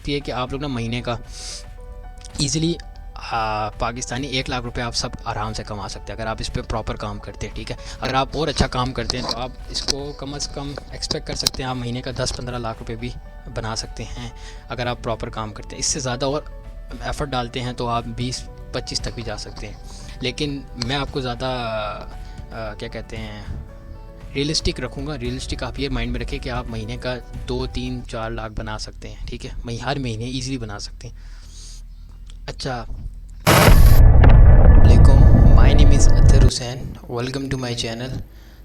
सकती है कि आप लोग ना महीने का ईज़िली पाकिस्तानी 1 लाख रुपए आप सब आराम से कमा सकते हैं अगर आप इस पर प्रॉपर काम करते हैं। ठीक है, अगर आप और अच्छा काम करते हैं तो आप इसको कम से कम एक्सपेक्ट कर सकते हैं आप महीने का 10-15 लाख रुपए भी बना सकते हैं अगर आप प्रॉपर काम करते हैं। इससे ज़्यादा और एफ़र्ट डालते हैं तो आप 20-25 तक भी जा सकते हैं। लेकिन मैं आपको ज़्यादा क्या कहते हैं रियलिस्टिक रखूँगा। रियलिस्टिक आप ये माइंड में रखें कि आप महीने का 2-3-4 लाख बना सकते हैं। ठीक है, हर महीने ईज़िली बना सकते हैं। अच्छा, वालेकुम, my name is Athar Hussain, welcome to my channel.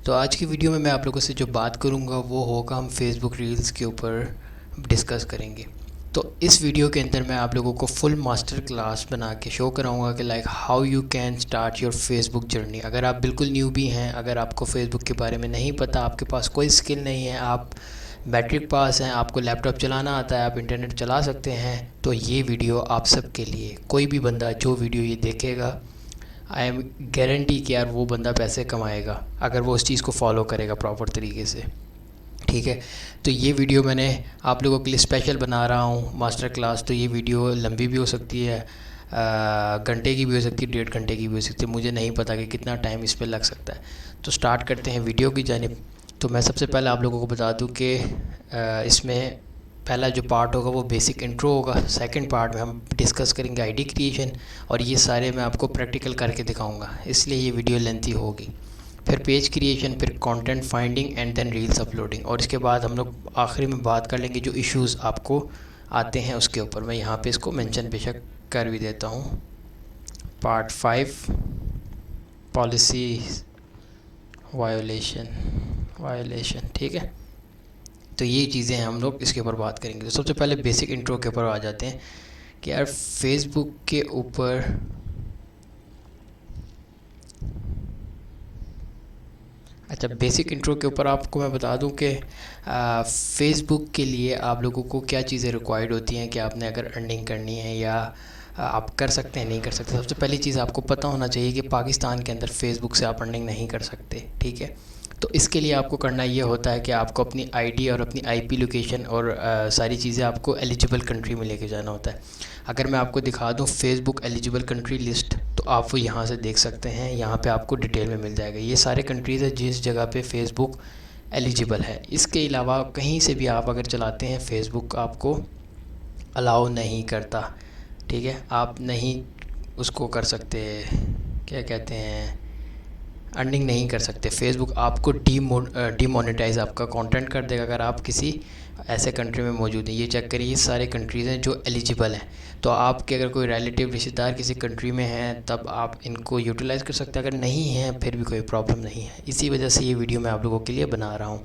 तो आज की वीडियो में मैं आप लोगों से जो बात करूंगा वो होगा, हम फेसबुक रील्स के ऊपर डिस्कस करेंगे। तो इस वीडियो के अंदर मैं आप लोगों को फुल मास्टर क्लास बना के शो कराऊंगा कि like how you can start your Facebook journey. अगर आप बिल्कुल न्यू भी हैं, अगर आपको फेसबुक के बारे में नहीं पता, आपके पास कोई स्किल नहीं है, आप मैट्रिक पास हैं, आपको लैपटॉप चलाना आता है, आप इंटरनेट चला सकते हैं, तो ये वीडियो आप सब के लिए। कोई भी बंदा जो वीडियो ये देखेगा, आई एम गारंटी कि यार वो बंदा पैसे कमाएगा अगर वो उस चीज़ को फॉलो करेगा प्रॉपर तरीके से। ठीक है, तो ये वीडियो मैंने आप लोगों के लिए स्पेशल बना रहा हूँ मास्टर क्लास। तो ये वीडियो लंबी भी हो सकती है, घंटे की भी हो सकती है, 1.5 घंटे की भी हो सकती है, मुझे नहीं पता कि कितना टाइम इस पर लग सकता है। तो स्टार्ट करते हैं वीडियो की जानिब। तो मैं सबसे पहले आप लोगों को बता दूं कि इसमें पहला जो पार्ट होगा वो बेसिक इंट्रो होगा। सेकंड पार्ट में हम डिस्कस करेंगे आईडी क्रिएशन, और ये सारे मैं आपको प्रैक्टिकल करके दिखाऊंगा, इसलिए ये वीडियो लेंथी होगी। फिर पेज क्रिएशन, फिर content finding and then reels uploading, और इसके बाद हम लोग आखिरी में बात कर लेंगे जो इश्यूज़ आपको आते हैं उसके ऊपर। मैं यहाँ पे इसको मेंशन बेशक कर भी देता हूँ। Part 5, policy violation. ठीक है, तो ये चीज़ें हैं, हम लोग इसके ऊपर बात करेंगे। तो सबसे पहले बेसिक इंट्रो के ऊपर आ जाते हैं कि यार फेसबुक के ऊपर अच्छा, बेसिक इंट्रो के ऊपर आपको मैं बता दूं कि फ़ेसबुक के लिए आप लोगों को क्या चीज़ें रिक्वायर्ड होती हैं कि आपने अगर अर्निंग करनी है या आप कर सकते हैं नहीं कर सकते। सबसे पहली चीज़ आपको पता होना चाहिए कि पाकिस्तान के अंदर फ़ेसबुक से आप अर्निंग नहीं कर सकते। ठीक है, तो इसके लिए आपको करना ये होता है कि आपको अपनी आईडी और अपनी आईपी लोकेशन और सारी चीज़ें आपको एलिजिबल कंट्री में लेके जाना होता है। अगर मैं आपको दिखा दूं फेसबुक एलिजिबल कंट्री लिस्ट, तो आप वो यहाँ से देख सकते हैं, यहाँ पे आपको डिटेल में मिल जाएगा। ये सारे कंट्रीज़ है जिस जगह पे फेसबुक एलिजिबल है। इसके अलावा कहीं से भी आप अगर चलाते हैं फेसबुक आपको अलाउ नहीं करता। ठीक है, आप नहीं उसको कर सकते, क्या कहते हैं, अर्निंग नहीं कर सकते। फेसबुक आपको डीमोनेटाइज आपका कंटेंट कर देगा अगर आप किसी ऐसे कंट्री में मौजूद हैं। ये चेक करिए, ये सारे कंट्रीज़ हैं जो एलिजिबल हैं। तो आपके अगर कोई रिलेटिव रिश्तेदार किसी कंट्री में हैं तब आप इनको यूटिलाइज़ कर सकते हैं, अगर नहीं हैं फिर भी कोई प्रॉब्लम नहीं है। इसी वजह से ये वीडियो मैं आप लोगों के लिए बना रहा हूँ।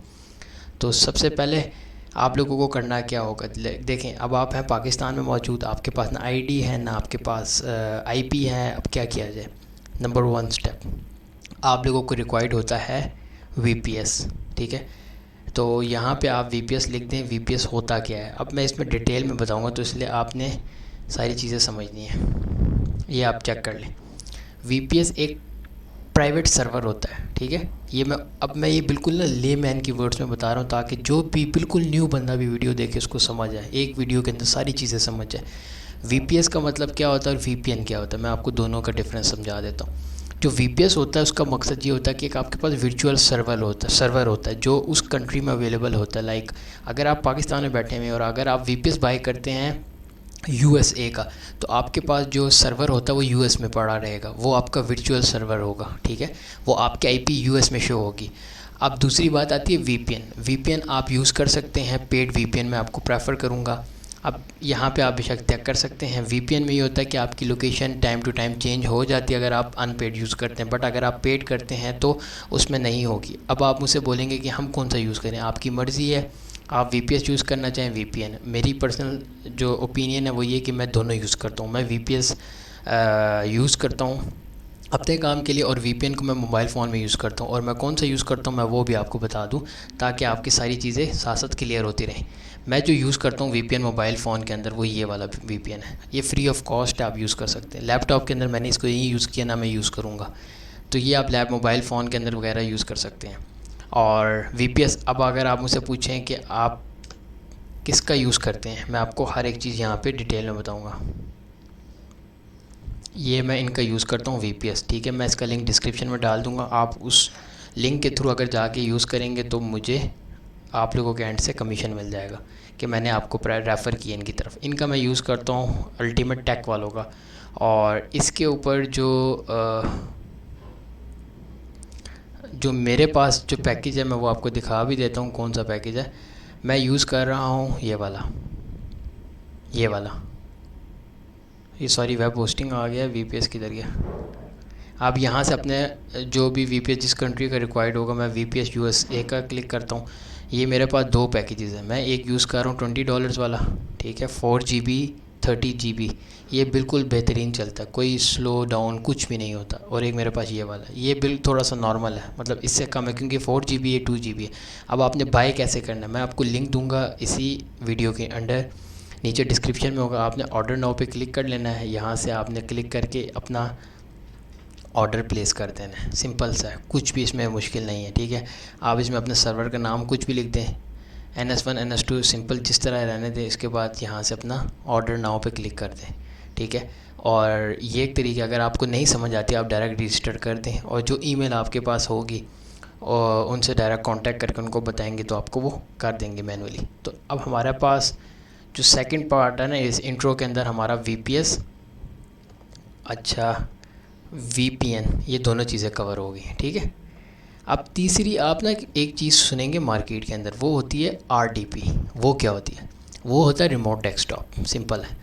तो सबसे पहले आप लोगों को करना क्या होगा, देखें अब आप हैं पाकिस्तान में मौजूद, आपके पास ना आईडी है ना आपके पास आईपी है। अब क्या किया जाए? नंबर 1 स्टेप आप लोगों को रिक्वायर्ड होता है वीपीएस। ठीक है, तो यहाँ पे आप वीपीएस लिख दें। वीपीएस होता क्या है अब मैं इसमें डिटेल में बताऊँगा, तो इसलिए आपने सारी चीज़ें समझनी है। ये आप चेक कर लें, वीपीएस एक प्राइवेट सर्वर होता है। ठीक है, ये मैं ये बिल्कुल ना लेमैन की वर्ड्स में बता रहा हूँ ताकि जो भी बिल्कुल न्यू बंदा भी वीडियो देखे उसको समझ आए, एक वीडियो के अंदर सारी चीज़ें समझ जाए। वीपीएस का मतलब क्या होता है और वीपीएन क्या होता है, मैं आपको दोनों का डिफरेंस समझा देता हूँ। जो वीपीएस होता है उसका मकसद ये होता है कि एक आपके पास वर्चुअल सर्वर होता है जो उस कंट्री में अवेलेबल होता है। लाइक अगर आप पाकिस्तान में बैठे हुए हैं और अगर आप वीपीएस बाय करते हैं यूएसए का, तो आपके पास जो सर्वर होता है वो यूएस में पड़ा रहेगा, वो आपका वर्चुअल सर्वर होगा। ठीक है, वो आपकी आईपी यूएस में शो होगी। अब दूसरी बात आती है वीपीएन। वीपीएन आप यूज़ कर सकते हैं, पेड वीपीएन मैं आपको प्रेफर करूँगा। अब यहाँ पे आप बेशक चेक कर सकते हैं, वीपीएन में ये होता है कि आपकी location time to time change हो जाती है अगर आप अनपेड यूज़ करते हैं, बट अगर आप पेड करते हैं तो उसमें नहीं होगी। अब आप मुझसे बोलेंगे कि हम कौन सा यूज़ करें, आपकी मर्ज़ी है, आप वीपीएस यूज़ करना चाहें वीपीएन। मेरी पर्सनल जो ओपिनियन है वो ये कि मैं दोनों यूज़ करता हूँ। मैं वीपीएस यूज़ करता हूँ अपने काम के लिए, और वीपीएन को मैं मोबाइल फ़ोन में यूज़ करता हूँ। और मैं कौन सा यूज़ करता हूँ मैं वो भी आपको बता दूँ ताकि आपकी सारी चीज़ें साथ साथ क्लियर होती रहें। मैं जो यूज़ करता हूँ वीपीएन मोबाइल फ़ोन के अंदर वो ये वाला वीपीएन है, ये फ्री ऑफ कॉस्ट आप यूज़ कर सकते हैं। लैपटॉप के अंदर मैंने इसको यही यूज़ किया, ना मैं यूज़ करूँगा, तो ये आप मोबाइल फ़ोन के अंदर वगैरह यूज़ कर सकते हैं। और वीपीएस, अब अगर आप मुझसे पूछें कि आप किसका यूज़ करते हैं, मैं आपको हर एक चीज़ यहाँ पे डिटेल में बताऊँगा। ये मैं इनका यूज़ करता हूँ VPS, ठीक है। मैं इसका लिंक डिस्क्रिप्शन में डाल दूँगा। आप उस लिंक के थ्रू अगर जाके यूज़ करेंगे तो मुझे आप लोगों के एंड से कमीशन मिल जाएगा कि मैंने आपको रेफ़र किया इनकी तरफ। इनका मैं यूज़ करता हूँ अल्टीमेट टेक वालों का। और इसके ऊपर जो मेरे पास जो पैकेज है मैं वो आपको दिखा भी देता हूँ कौन सा पैकेज है। मैं यूज़ कर रहा हूँ ये वाला ये सॉरी वेब होस्टिंग आ गया, VPS किधर गया। आप यहाँ से अपने जो भी VPS जिस कंट्री का रिक्वायर्ड होगा, मैं VPS USA का क्लिक करता हूँ। ये मेरे पास 2 पैकेजेस हैं। मैं एक यूज़ कर रहा हूँ $20 वाला, ठीक है, 4GB 30GB। ये बिल्कुल बेहतरीन चलता है, कोई स्लो डाउन कुछ भी नहीं होता। और एक मेरे पास ये वाला, ये बिल थोड़ा सा नॉर्मल है, मतलब इससे कम है क्योंकि 4GB है 2GB है। अब आपने बाय कैसे करना है मैं आपको लिंक दूंगा इसी वीडियो के अंडर, नीचे डिस्क्रिप्शन में होगा। आपने ऑर्डर नाउ पे क्लिक कर लेना है। यहाँ से आपने क्लिक करके अपना ऑर्डर प्लेस कर देना है। सिंपल सा है, कुछ भी इसमें मुश्किल नहीं है, ठीक है। आप इसमें अपने सर्वर का नाम कुछ भी लिख दें, NS1 NS2 सिंपल जिस तरह रहने दें। इसके बाद यहाँ से अपना ऑर्डर नाउ पे क्लिक कर दें, ठीक है। और ये एक तरीका, अगर आपको नहीं समझ आती आप डायरेक्ट रजिस्टर कर दें और जो ईमेल आपके पास होगी और उनसे डायरेक्ट कांटेक्ट करके उनको बताएंगे तो आपको वो कर देंगे मैनुअली। तो अब हमारे पास जो सेकंड पार्ट है ना इस इंट्रो के अंदर, हमारा VPS, अच्छा VPN, ये दोनों चीज़ें कवर हो गई, ठीक है। अब तीसरी आप ना एक चीज़ सुनेंगे मार्केट के अंदर, वो होती है RDP। वो क्या होती है? वो होता है रिमोट डेस्कटॉप, सिंपल है।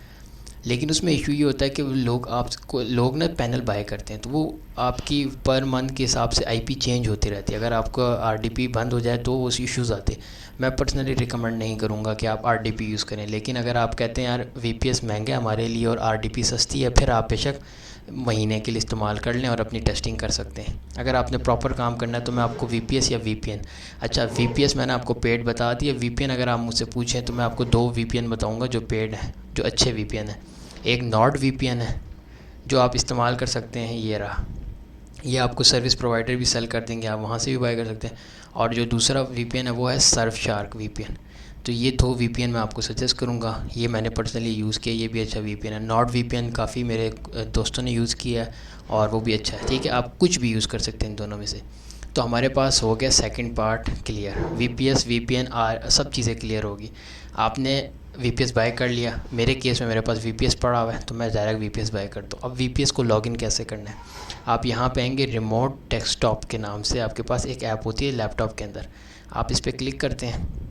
लेकिन उसमें इशू ये होता है कि लोग ना पैनल बाय करते हैं, तो वो आपकी पर मंथ के हिसाब से IP चेंज होती रहती है। अगर आपका RDP बंद हो जाए तो उस इश्यूज़ आते हैं। मैं पर्सनली रिकमेंड नहीं करूँगा कि आप RDP यूज़ करें, लेकिन अगर आप कहते हैं यार VPS महंगा है हमारे लिए और RDP सस्ती है, फिर आप बेशक महीने के लिए इस्तेमाल कर लें और अपनी टेस्टिंग कर सकते हैं। अगर आपने प्रॉपर काम करना है तो मैं आपको VPS या VPN, अच्छा VPS मैंने आपको पेड बता दिया। VPN अगर आप मुझसे पूछें तो मैं आपको 2 VPN बताऊँगा जो पेड है, जो अच्छे VPN है। एक नॉर्ड VPN है जो आप इस्तेमाल कर सकते हैं, ये रहा। ये आपको सर्विस प्रोवाइडर भी सेल कर देंगे, आप वहाँ से भी बाय कर सकते हैं। और जो दूसरा VPN है वो है सर्फशार्क VPN। तो ये 2 VPN मैं आपको सजेस्ट करूँगा, ये मैंने पर्सनली यूज़ किया, ये भी अच्छा VPN है। नॉर्ड VPN काफ़ी मेरे दोस्तों ने यूज़ किया है और वो भी अच्छा है, ठीक है। आप कुछ भी यूज़ कर सकते हैं इन दोनों में से। तो हमारे पास हो गया second part clear, VPS VPN सब चीज़ें क्लियर होगी। आपने VPS बाय कर लिया, मेरे केस में मेरे पास VPS पड़ा हुआ है तो मैं डायरेक्ट VPS बाय करता हूँ। अब VPS को लॉगिन कैसे करना है, आप यहाँ पे आएंगे रिमोट डेस्कटॉप के नाम से, आपके पास एक ऐप होती है लैपटॉप के अंदर, आप इस पर क्लिक करते हैं।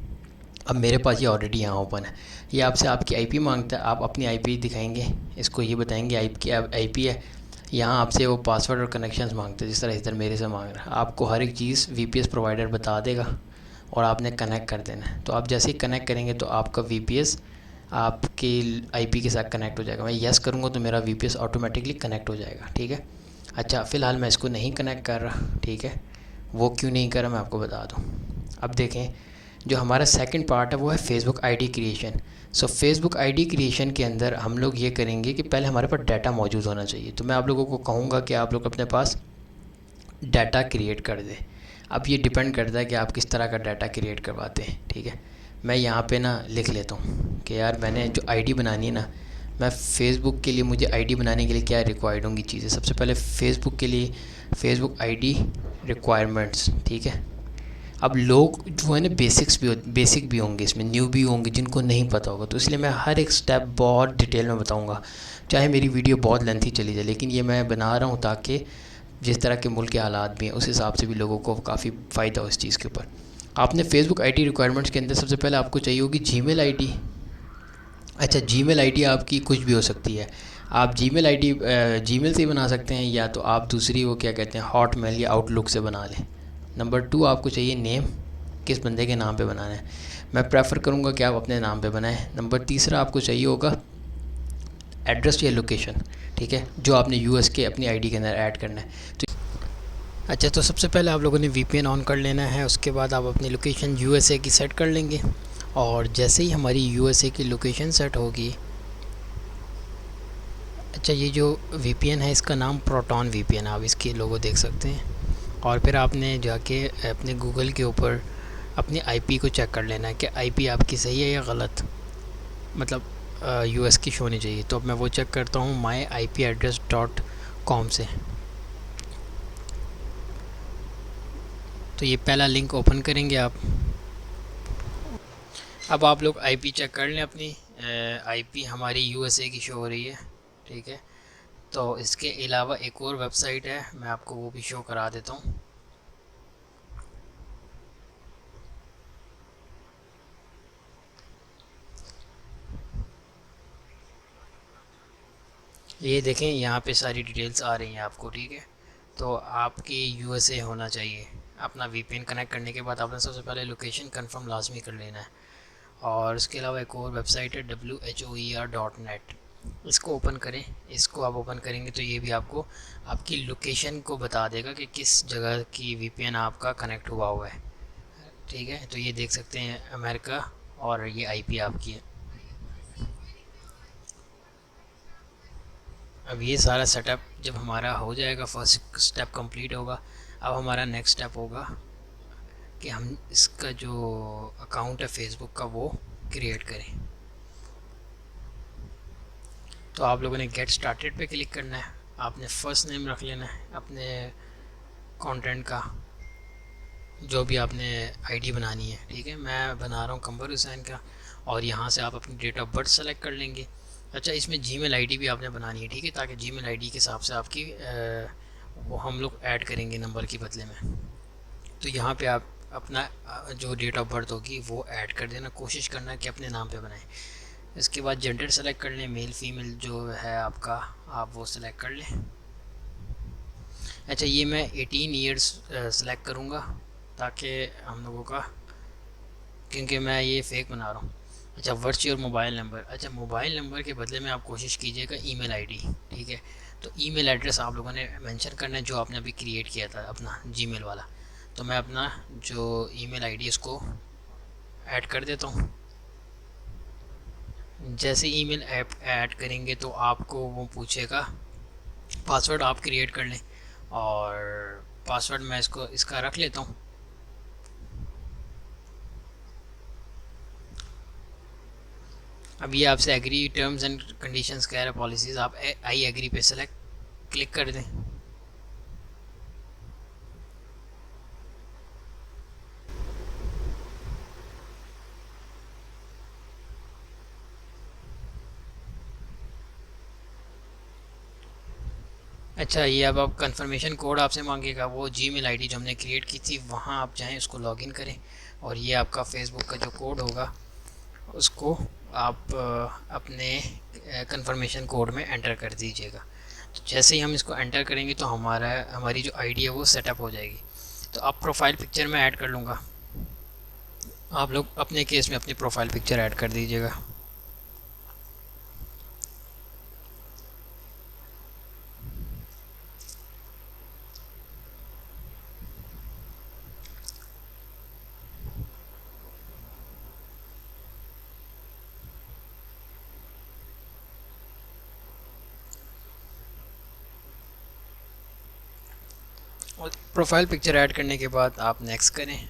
अब मेरे पास ये ऑलरेडी यहाँ ओपन है। ये आपसे आपकी IP मांगता है, आप अपनी IP दिखाएंगे, इसको ये बताएंगे IP है। यहाँ आपसे वो पासवर्ड और कनेक्शंस मांगते हैं, जिस तरह इधर मेरे से मांग रहा है। आपको हर एक चीज़ VPS प्रोवाइडर बता देगा और आपने कनेक्ट कर देना है। तो आप जैसे ही कनेक्ट करेंगे तो आपका VPS आपके IP के साथ कनेक्ट हो जाएगा। मैं यस करूँगा तो मेरा VPS ऑटोमेटिकली कनेक्ट हो जाएगा, ठीक है। अच्छा फ़िलहाल मैं इसको नहीं कनेक्ट कर रहा, ठीक है। वो क्यों नहीं कर रहा मैं आपको बता दूँ। अब देखें, जो हमारा सेकंड पार्ट है वो है Facebook ID क्रिएशन। सो Facebook ID क्रिएशन के अंदर हम लोग ये करेंगे कि पहले हमारे पास डाटा मौजूद होना चाहिए। तो मैं आप लोगों को कहूँगा कि आप लोग अपने पास डाटा क्रिएट कर दें। अब ये डिपेंड करता है कि आप किस तरह का डाटा क्रिएट करवाते हैं, ठीक है। मैं यहाँ पे ना लिख लेता हूँ कि यार मैंने जो ID बनानी है ना, मैं फ़ेसबुक के लिए मुझे ID बनाने के लिए क्या रिक्वायर्ड होंगी चीज़ें। सबसे पहले फ़ेसबुक के लिए Facebook ID रिक्वायरमेंट्स, ठीक है। अब लोग जो है ना बेसिक भी होंगे, इसमें न्यू भी होंगे जिनको नहीं पता होगा, तो इसलिए मैं हर एक स्टेप बहुत डिटेल में बताऊंगा, चाहे मेरी वीडियो बहुत लेंथी चली जाए। लेकिन ये मैं बना रहा हूँ ताकि जिस तरह के मुल्क के हालात भी हैं उस हिसाब से भी लोगों को काफ़ी फ़ायदा हो इस चीज़ के ऊपर। आपने Facebook ID रिक्वायरमेंट्स के अंदर सबसे पहले आपको चाहिए होगी Gmail ID। अच्छा Gmail ID आपकी कुछ भी हो सकती है, आप Gmail ID Gmail से ही बना सकते हैं, या तो आप दूसरी वो क्या कहते हैं हॉटमेल या आउटलुक से बना लें। नंबर 2 आपको चाहिए नेम, किस बंदे के नाम पे बनाना है। मैं प्रेफर करूँगा कि आप अपने नाम पे बनाएं। नंबर तीसरा आपको चाहिए होगा एड्रेस या लोकेशन, ठीक है, जो आपने US के अपनी ID के अंदर ऐड करना है। तो अच्छा, तो सबसे पहले आप लोगों ने VPN ऑन कर लेना है, उसके बाद आप अपनी लोकेशन USA की सेट कर लेंगे। और जैसे ही हमारी USA की लोकेशन सेट होगी, अच्छा ये जो VPN है इसका नाम प्रोटॉन VPN, आप इसके लोगो देख सकते हैं। और फिर आपने जाके अपने गूगल के ऊपर अपनी आईपी को चेक कर लेना है कि आईपी आपकी सही है या गलत, मतलब यूएस की शो होनी चाहिए। तो अब मैं वो चेक करता हूँ myIPaddress.com से। तो ये पहला लिंक ओपन करेंगे आप। अब आप लोग आईपी चेक कर लें अपनी। आईपी हमारी यूएसए की शो हो रही है, ठीक है। तो इसके अलावा एक और वेबसाइट है, मैं आपको वो भी शो करा देता हूँ। ये देखें, यहाँ पे सारी डिटेल्स आ रही हैं आपको, ठीक है। तो आपकी यूएसए होना चाहिए। अपना वीपीएन कनेक्ट करने के बाद आपने सबसे पहले लोकेशन कंफर्म लाजमी कर लेना है। और इसके अलावा एक और वेबसाइट है WHOER.net, इसको ओपन करें। इसको आप ओपन करेंगे तो ये भी आपको आपकी लोकेशन को बता देगा कि किस जगह की वीपीएन आपका कनेक्ट हुआ है, ठीक है। तो ये देख सकते हैं अमेरिका, और ये आईपी आपकी है। अब ये सारा सेटअप जब हमारा हो जाएगा, फर्स्ट स्टेप कंप्लीट होगा। अब हमारा नेक्स्ट स्टेप होगा कि हम इसका जो अकाउंट है फेसबुक का वो क्रिएट करें। तो आप लोगों ने गेट स्टार्टेड पे क्लिक करना है। आपने फर्स्ट नेम रख लेना है अपने कंटेंट का, जो भी आपने आईडी बनानी है, ठीक है। मैं बना रहा हूँ कंवर हुसैन का, और यहाँ से आप अपनी डेट ऑफ बर्थ सेलेक्ट कर लेंगे। अच्छा, इसमें जीमेल आईडी भी आपने बनानी है, ठीक है, ताकि जीमेल आईडी के हिसाब से आपकी वो हम लोग ऐड करेंगे नंबर के बदले में। तो यहाँ पे आप अपना जो डेट ऑफ बर्थ होगी वो ऐड कर देना, कोशिश करना है कि अपने नाम पे बनाएं। इसके बाद जेंडर सेलेक्ट कर लें, मेल फीमेल जो है आपका, आप वो सेलेक्ट कर लें। अच्छा, ये मैं 18 ईयर्स सेलेक्ट करूँगा ताकि हम लोगों का, क्योंकि मैं ये फेक बना रहा हूँ। अच्छा, व्हाट्स योर मोबाइल नंबर। अच्छा, मोबाइल नंबर के बदले में आप कोशिश कीजिएगा ईमेल आईडी, ठीक है। तो ईमेल एड्रेस आप लोगों ने मेंशन करना है जो आपने अभी क्रिएट किया था अपना जीमेल वाला। तो मैं अपना जो ईमेल आईडी इसको ऐड कर देता हूँ। जैसे ईमेल ऐप ऐड करेंगे तो आपको वो पूछेगा, पासवर्ड आप क्रिएट कर लें। और पासवर्ड मैं इसका रख लेता हूँ। अब ये आपसे एग्री टर्म्स एंड कंडीशंस कह रहा है, पॉलिसीज़, आप आई एग्री पे सेलेक्ट क्लिक कर दें। अच्छा, ये अब आप कंफर्मेशन कोड आपसे मांगेगा, वो जीमेल आईडी जो हमने क्रिएट की थी वहाँ आप जाएं, उसको लॉगिन करें, और ये आपका फेसबुक का जो कोड होगा उसको आप अपने कंफर्मेशन कोड में एंटर कर दीजिएगा। तो जैसे ही हम इसको एंटर करेंगे तो हमारी जो आईडी है वो सेटअप हो जाएगी। तो अब प्रोफाइल पिक्चर में ऐड कर लूँगा। आप लोग अपने केस में अपनी प्रोफाइल पिक्चर ऐड कर दीजिएगा। और प्रोफाइल पिक्चर ऐड करने के बाद आप नेक्स्ट करें।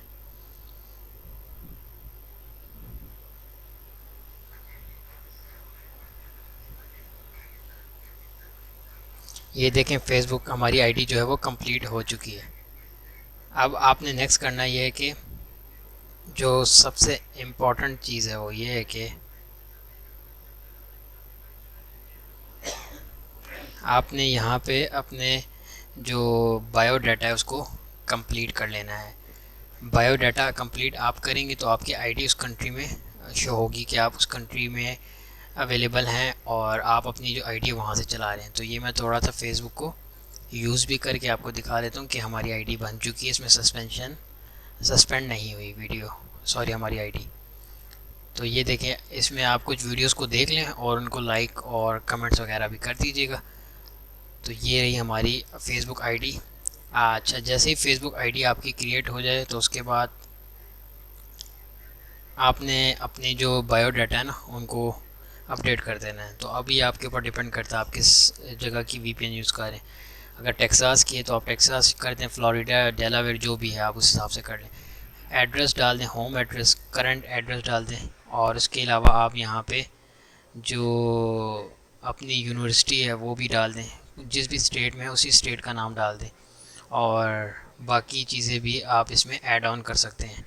ये देखें, फेसबुक हमारी आईडी जो है वो कंप्लीट हो चुकी है। अब आपने नेक्स्ट करना ये है कि जो सबसे इम्पोर्टेंट चीज़ है वो ये है कि आपने यहाँ पे अपने जो बायोडाटा है उसको कंप्लीट कर लेना है। बायोडाटा कंप्लीट आप करेंगे तो आपकी आईडी उस कंट्री में शो होगी कि आप उस कंट्री में अवेलेबल हैं और आप अपनी जो आईडी वहाँ से चला रहे हैं। तो ये मैं थोड़ा सा फेसबुक को यूज़ भी करके आपको दिखा देता हूँ कि हमारी आईडी बन चुकी है, इसमें सस्पेंड नहीं हुई वीडियो, सॉरी, हमारी आईडी। तो ये देखें, इसमें आप कुछ वीडियोस को देख लें और उनको लाइक और कमेंट्स वगैरह भी कर दीजिएगा। तो ये रही हमारी फेसबुक आईडी। अच्छा, जैसे ही फेसबुक आईडी आपकी क्रिएट हो जाए तो उसके बाद आपने अपने जो बायोडाटा है ना उनको अपडेट कर देना है। तो अभी आपके ऊपर डिपेंड करता है आप किस जगह की वीपीएन यूज़ करें। अगर टेक्सास की है तो आप टेक्सास कर दें, फ्लोरिडा, डेलावेयर जो भी है आप उस हिसाब से कर लें। एड्रेस डाल दें, होम एड्रेस, करंट एड्रेस डाल दें। और इसके अलावा आप यहाँ पे जो अपनी यूनिवर्सिटी है वो भी डाल दें, जिस भी स्टेट में है उसी स्टेट का नाम डाल दें। और बाकी चीज़ें भी आप इसमें ऐड ऑन कर सकते हैं,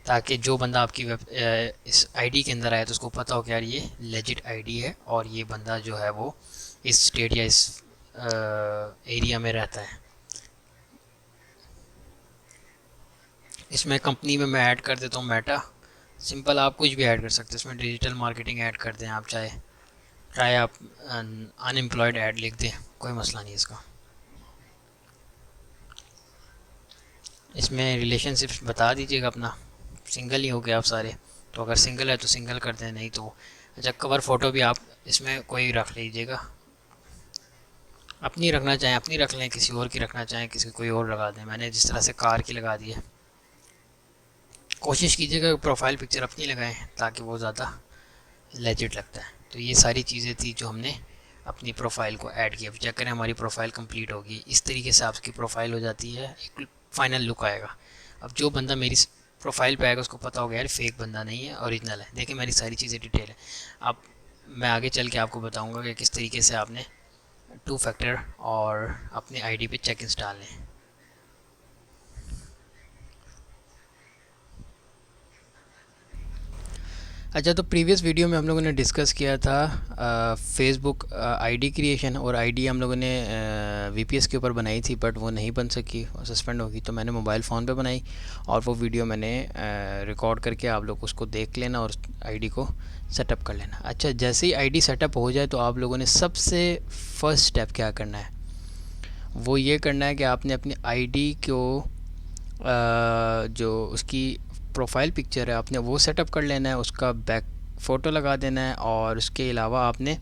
ताकि जो बंदा आपकी इस आईडी के अंदर आए तो उसको पता हो कि यार ये लेजिट आईडी है और ये बंदा जो है वो इस स्टेट या इस एरिया में रहता है। इसमें कंपनी में मैं ऐड कर देता हूँ मेटा। सिंपल, आप कुछ भी ऐड कर सकते हैं इसमें, डिजिटल मार्केटिंग ऐड कर दें आप, चाहे चाहे आप अनएम्प्लॉयड ऐड लिख दें, कोई मसला नहीं इसका। इसमें रिलेशनशिप्स बता दीजिएगा अपना, सिंगल ही हो गए आप सारे, तो अगर सिंगल है तो सिंगल कर दें, नहीं तो अच्छा कवर फ़ोटो भी आप इसमें कोई रख लीजिएगा, अपनी रखना चाहें अपनी रख लें, किसी और की रखना चाहें किसी कोई और लगा दें। मैंने जिस तरह से कार की लगा दी है, कोशिश कीजिएगा प्रोफाइल पिक्चर अपनी लगाएं ताकि वो ज़्यादा लेजिट लगता है। तो ये सारी चीज़ें थी जो हमने अपनी प्रोफाइल को ऐड किया। अब चेक करें हमारी प्रोफाइल कंप्लीट होगी, इस तरीके से आपकी प्रोफाइल हो जाती है, एक फाइनल लुक आएगा। अब जो बंदा मेरी प्रोफाइल पे आएगा उसको पता होगा यार फेक बंदा नहीं है, ओरिजिनल है। देखिए मेरी सारी चीज़ें डिटेल है। अब मैं आगे चल के आपको बताऊंगा कि किस तरीके से आपने टू फैक्टर और अपने आईडी पे चेक इन्स डालने हैं। अच्छा, तो प्रीवियस वीडियो में हम लोगों ने डिस्कस किया था फेसबुक आईडी क्रिएशन, और आईडी हम लोगों ने वीपीएस के ऊपर बनाई थी, बट वो नहीं बन सकी, सस्पेंड होगी। तो मैंने मोबाइल फ़ोन पे बनाई और वो वीडियो मैंने रिकॉर्ड करके आप लोग उसको देख लेना और आईडी को सेटअप कर लेना। अच्छा, जैसे ही आईडी सेटअप हो जाए तो आप लोगों ने सबसे फर्स्ट स्टेप क्या करना है, वो ये करना है कि आपने अपनी आईडी को जो उसकी प्रोफाइल पिक्चर है आपने वो सेटअप कर लेना है, उसका बैक फ़ोटो लगा देना है, और उसके अलावा आपने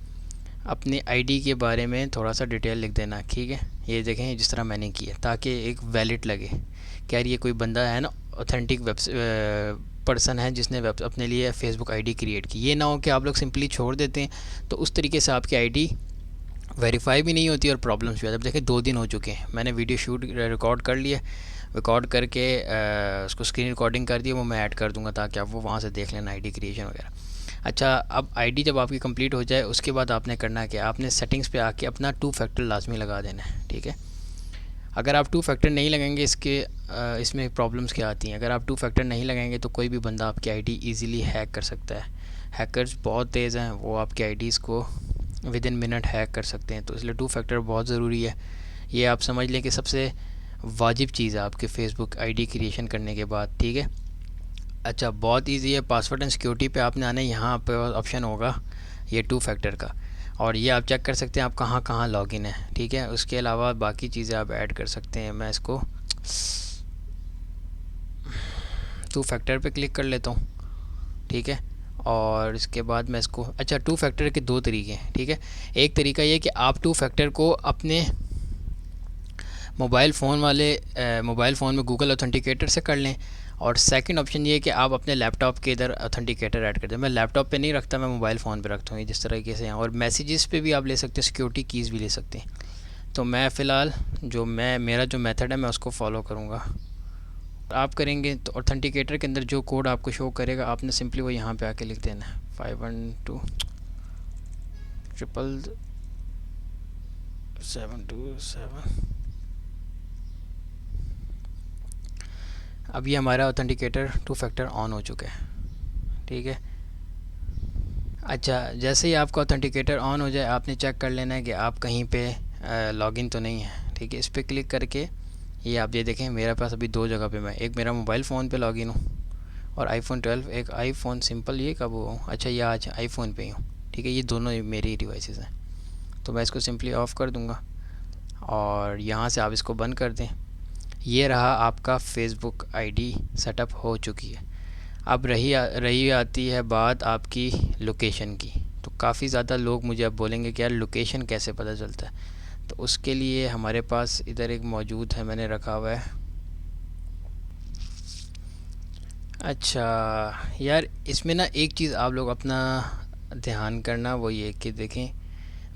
अपनी आईडी के बारे में थोड़ा सा डिटेल लिख देना। ठीक है, ये देखें जिस तरह मैंने किया, ताकि एक वैलिड लगे कि यार ये कोई बंदा है ना, ऑथेंटिक वेब पर्सन है जिसने वेब अपने लिए फेसबुक आईडी क्रिएट की। ये ना हो कि आप लोग सिंपली छोड़ देते हैं, तो उस तरीके से आपकी आईडी वेरीफाई भी नहीं होती और प्रॉब्लम्स भी आती है। अब देखिए 2 दिन हो चुके हैं, मैंने वीडियो शूट रिकॉर्ड कर लिया, रिकॉर्ड करके उसको स्क्रीन रिकॉर्डिंग कर दी, वो मैं ऐड कर दूंगा ताकि आप वो वहाँ से देख लेना आईडी क्रिएशन वगैरह। अच्छा, अब आईडी जब आपकी कंप्लीट हो जाए उसके बाद आपने करना है कि आपने सेटिंग्स पे आके अपना टू फैक्टर लाजमी लगा देना है। ठीक है, अगर आप टू फैक्टर नहीं लगाएंगे, इसमें प्रॉब्लम्स क्या आती हैं, अगर आप टू फैक्टर नहीं लगाएंगे तो कोई भी बंदा आपकी आईडी ईज़िली हैक कर सकता है। हैकर्स बहुत तेज़ हैं, वो आपकी आईडीज़ को विद इन मिनट हैक कर सकते हैं, तो इसलिए टू फैक्टर बहुत ज़रूरी है। ये आप समझ लें कि सबसे वाजिब चीज़ है आपके फेसबुक आईडी क्रिएशन करने के बाद। ठीक है, अच्छा बहुत इजी है, पासवर्ड एंड सिक्योरिटी पे आपने आना है, यहाँ पे ऑप्शन होगा ये टू फैक्टर का, और ये आप चेक कर सकते हैं आप कहाँ कहाँ लॉगिन है। ठीक है, उसके अलावा बाकी चीज़ें आप ऐड कर सकते हैं। मैं इसको टू फैक्टर पे क्लिक कर लेता हूँ। ठीक है, और इसके बाद मैं इसको, अच्छा टू फैक्टर के 2 तरीके हैं। ठीक है, एक तरीका ये कि आप टू फैक्टर को अपने मोबाइल फ़ोन में गूगल ऑथेंटिकेटर से कर लें, और सेकंड ऑप्शन ये है कि आप अपने लैपटॉप के इधर ऑथेंटिकेटर ऐड कर दें। मैं लैपटॉप पे नहीं रखता, मैं मोबाइल फ़ोन पे रखता हूँ जिस तरीके से हैं, और मैसेजेस पे भी आप ले सकते हैं, सिक्योरिटी कीज़ भी ले सकते हैं। तो मैं फ़िलहाल मेरा जो मेथड है मैं उसको फॉलो करूँगा। आप करेंगे तो ऑथेंटिकेटर के अंदर जो कोड आपको शो करेगा आपने सिंपली वो यहाँ पे आके लिख देना है, 512727। अब ये हमारा ऑथेंटिकेटर टू फैक्टर ऑन हो चुका है। ठीक है, अच्छा जैसे ही आपका ऑथेंटिकेटर ऑन हो जाए आपने चेक कर लेना है कि आप कहीं पे लॉगिन तो नहीं है। ठीक है, इस पर क्लिक करके ये आप ये देखें मेरे पास अभी 2 जगह पे मैं, एक मेरा मोबाइल फ़ोन पे लॉगिन हूँ और आईफोन 12, एक आईफोन सिंपल, ये कब हूँ, अच्छा ये आज आईफोन पे ही हूँ। ठीक है, ये दोनों मेरी डिवाइसेस हैं, तो मैं इसको सिंपली ऑफ़ कर दूँगा और यहाँ से आप इसको बंद कर दें। ये रहा आपका फेसबुक आईडी सेटअप हो चुकी है। अब रही आती है बात आपकी लोकेशन की। तो काफ़ी ज़्यादा लोग मुझे अब बोलेंगे कि यार लोकेशन कैसे पता चलता है, तो उसके लिए हमारे पास इधर एक मौजूद है, मैंने रखा हुआ है। अच्छा यार, इसमें ना एक चीज़ आप लोग अपना ध्यान करना, वो ये कि देखें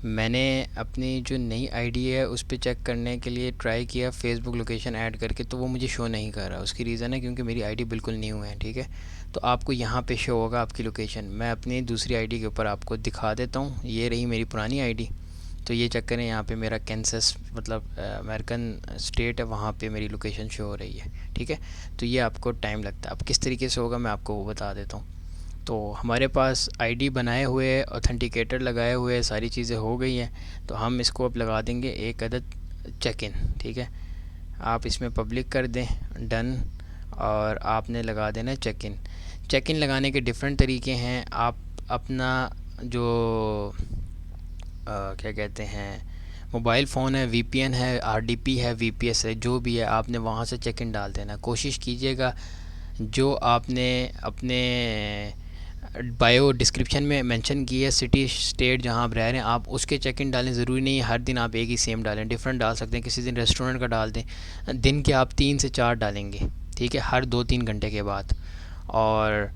मैंने अपनी जो नई आईडी है उस पे चेक करने के लिए ट्राई किया फेसबुक लोकेशन ऐड करके, तो वो मुझे शो नहीं कर रहा। उसकी रीज़न है क्योंकि मेरी आईडी बिल्कुल न्यू है, ठीक है। तो आपको यहाँ पे शो होगा आपकी लोकेशन। मैं अपनी दूसरी आईडी के ऊपर आपको दिखा देता हूँ। ये रही मेरी पुरानी आईडी। तो ये चेक करें, यहाँ पे मेरा कैंसस मतलब अमेरिकन स्टेट है, वहाँ पे मेरी लोकेशन शो हो रही है, ठीक है। तो ये आपको टाइम लगता है। अब किस तरीके से होगा मैं आपको वो बता देता हूँ। तो हमारे पास आईडी बनाए हुए, ऑथेंटिकेटर लगाए हुए, सारी चीज़ें हो गई हैं। तो हम इसको अब लगा देंगे एक अदद चेक इन, ठीक है। आप इसमें पब्लिक कर दें, डन, और आपने लगा देना चेक इन। चेक इन लगाने के डिफरेंट तरीके हैं। आप अपना जो क्या कहते हैं मोबाइल फ़ोन है, वीपीएन है, आरडीपी है, वीपीएस है, जो भी है आपने वहाँ से चेक इन डाल देना। कोशिश कीजिएगा जो आपने अपने बायो डिस्क्रिप्शन में मेंशन की है, सिटी स्टेट जहाँ आप रह रहे हैं, आप उसके चेक इन डालें। ज़रूरी नहीं है हर दिन आप एक ही सेम डालें, डिफरेंट डाल सकते हैं। किसी दिन रेस्टोरेंट का डाल दें, दिन के आप 3 से 4 डालेंगे, ठीक है, हर 2-3 घंटे के बाद। और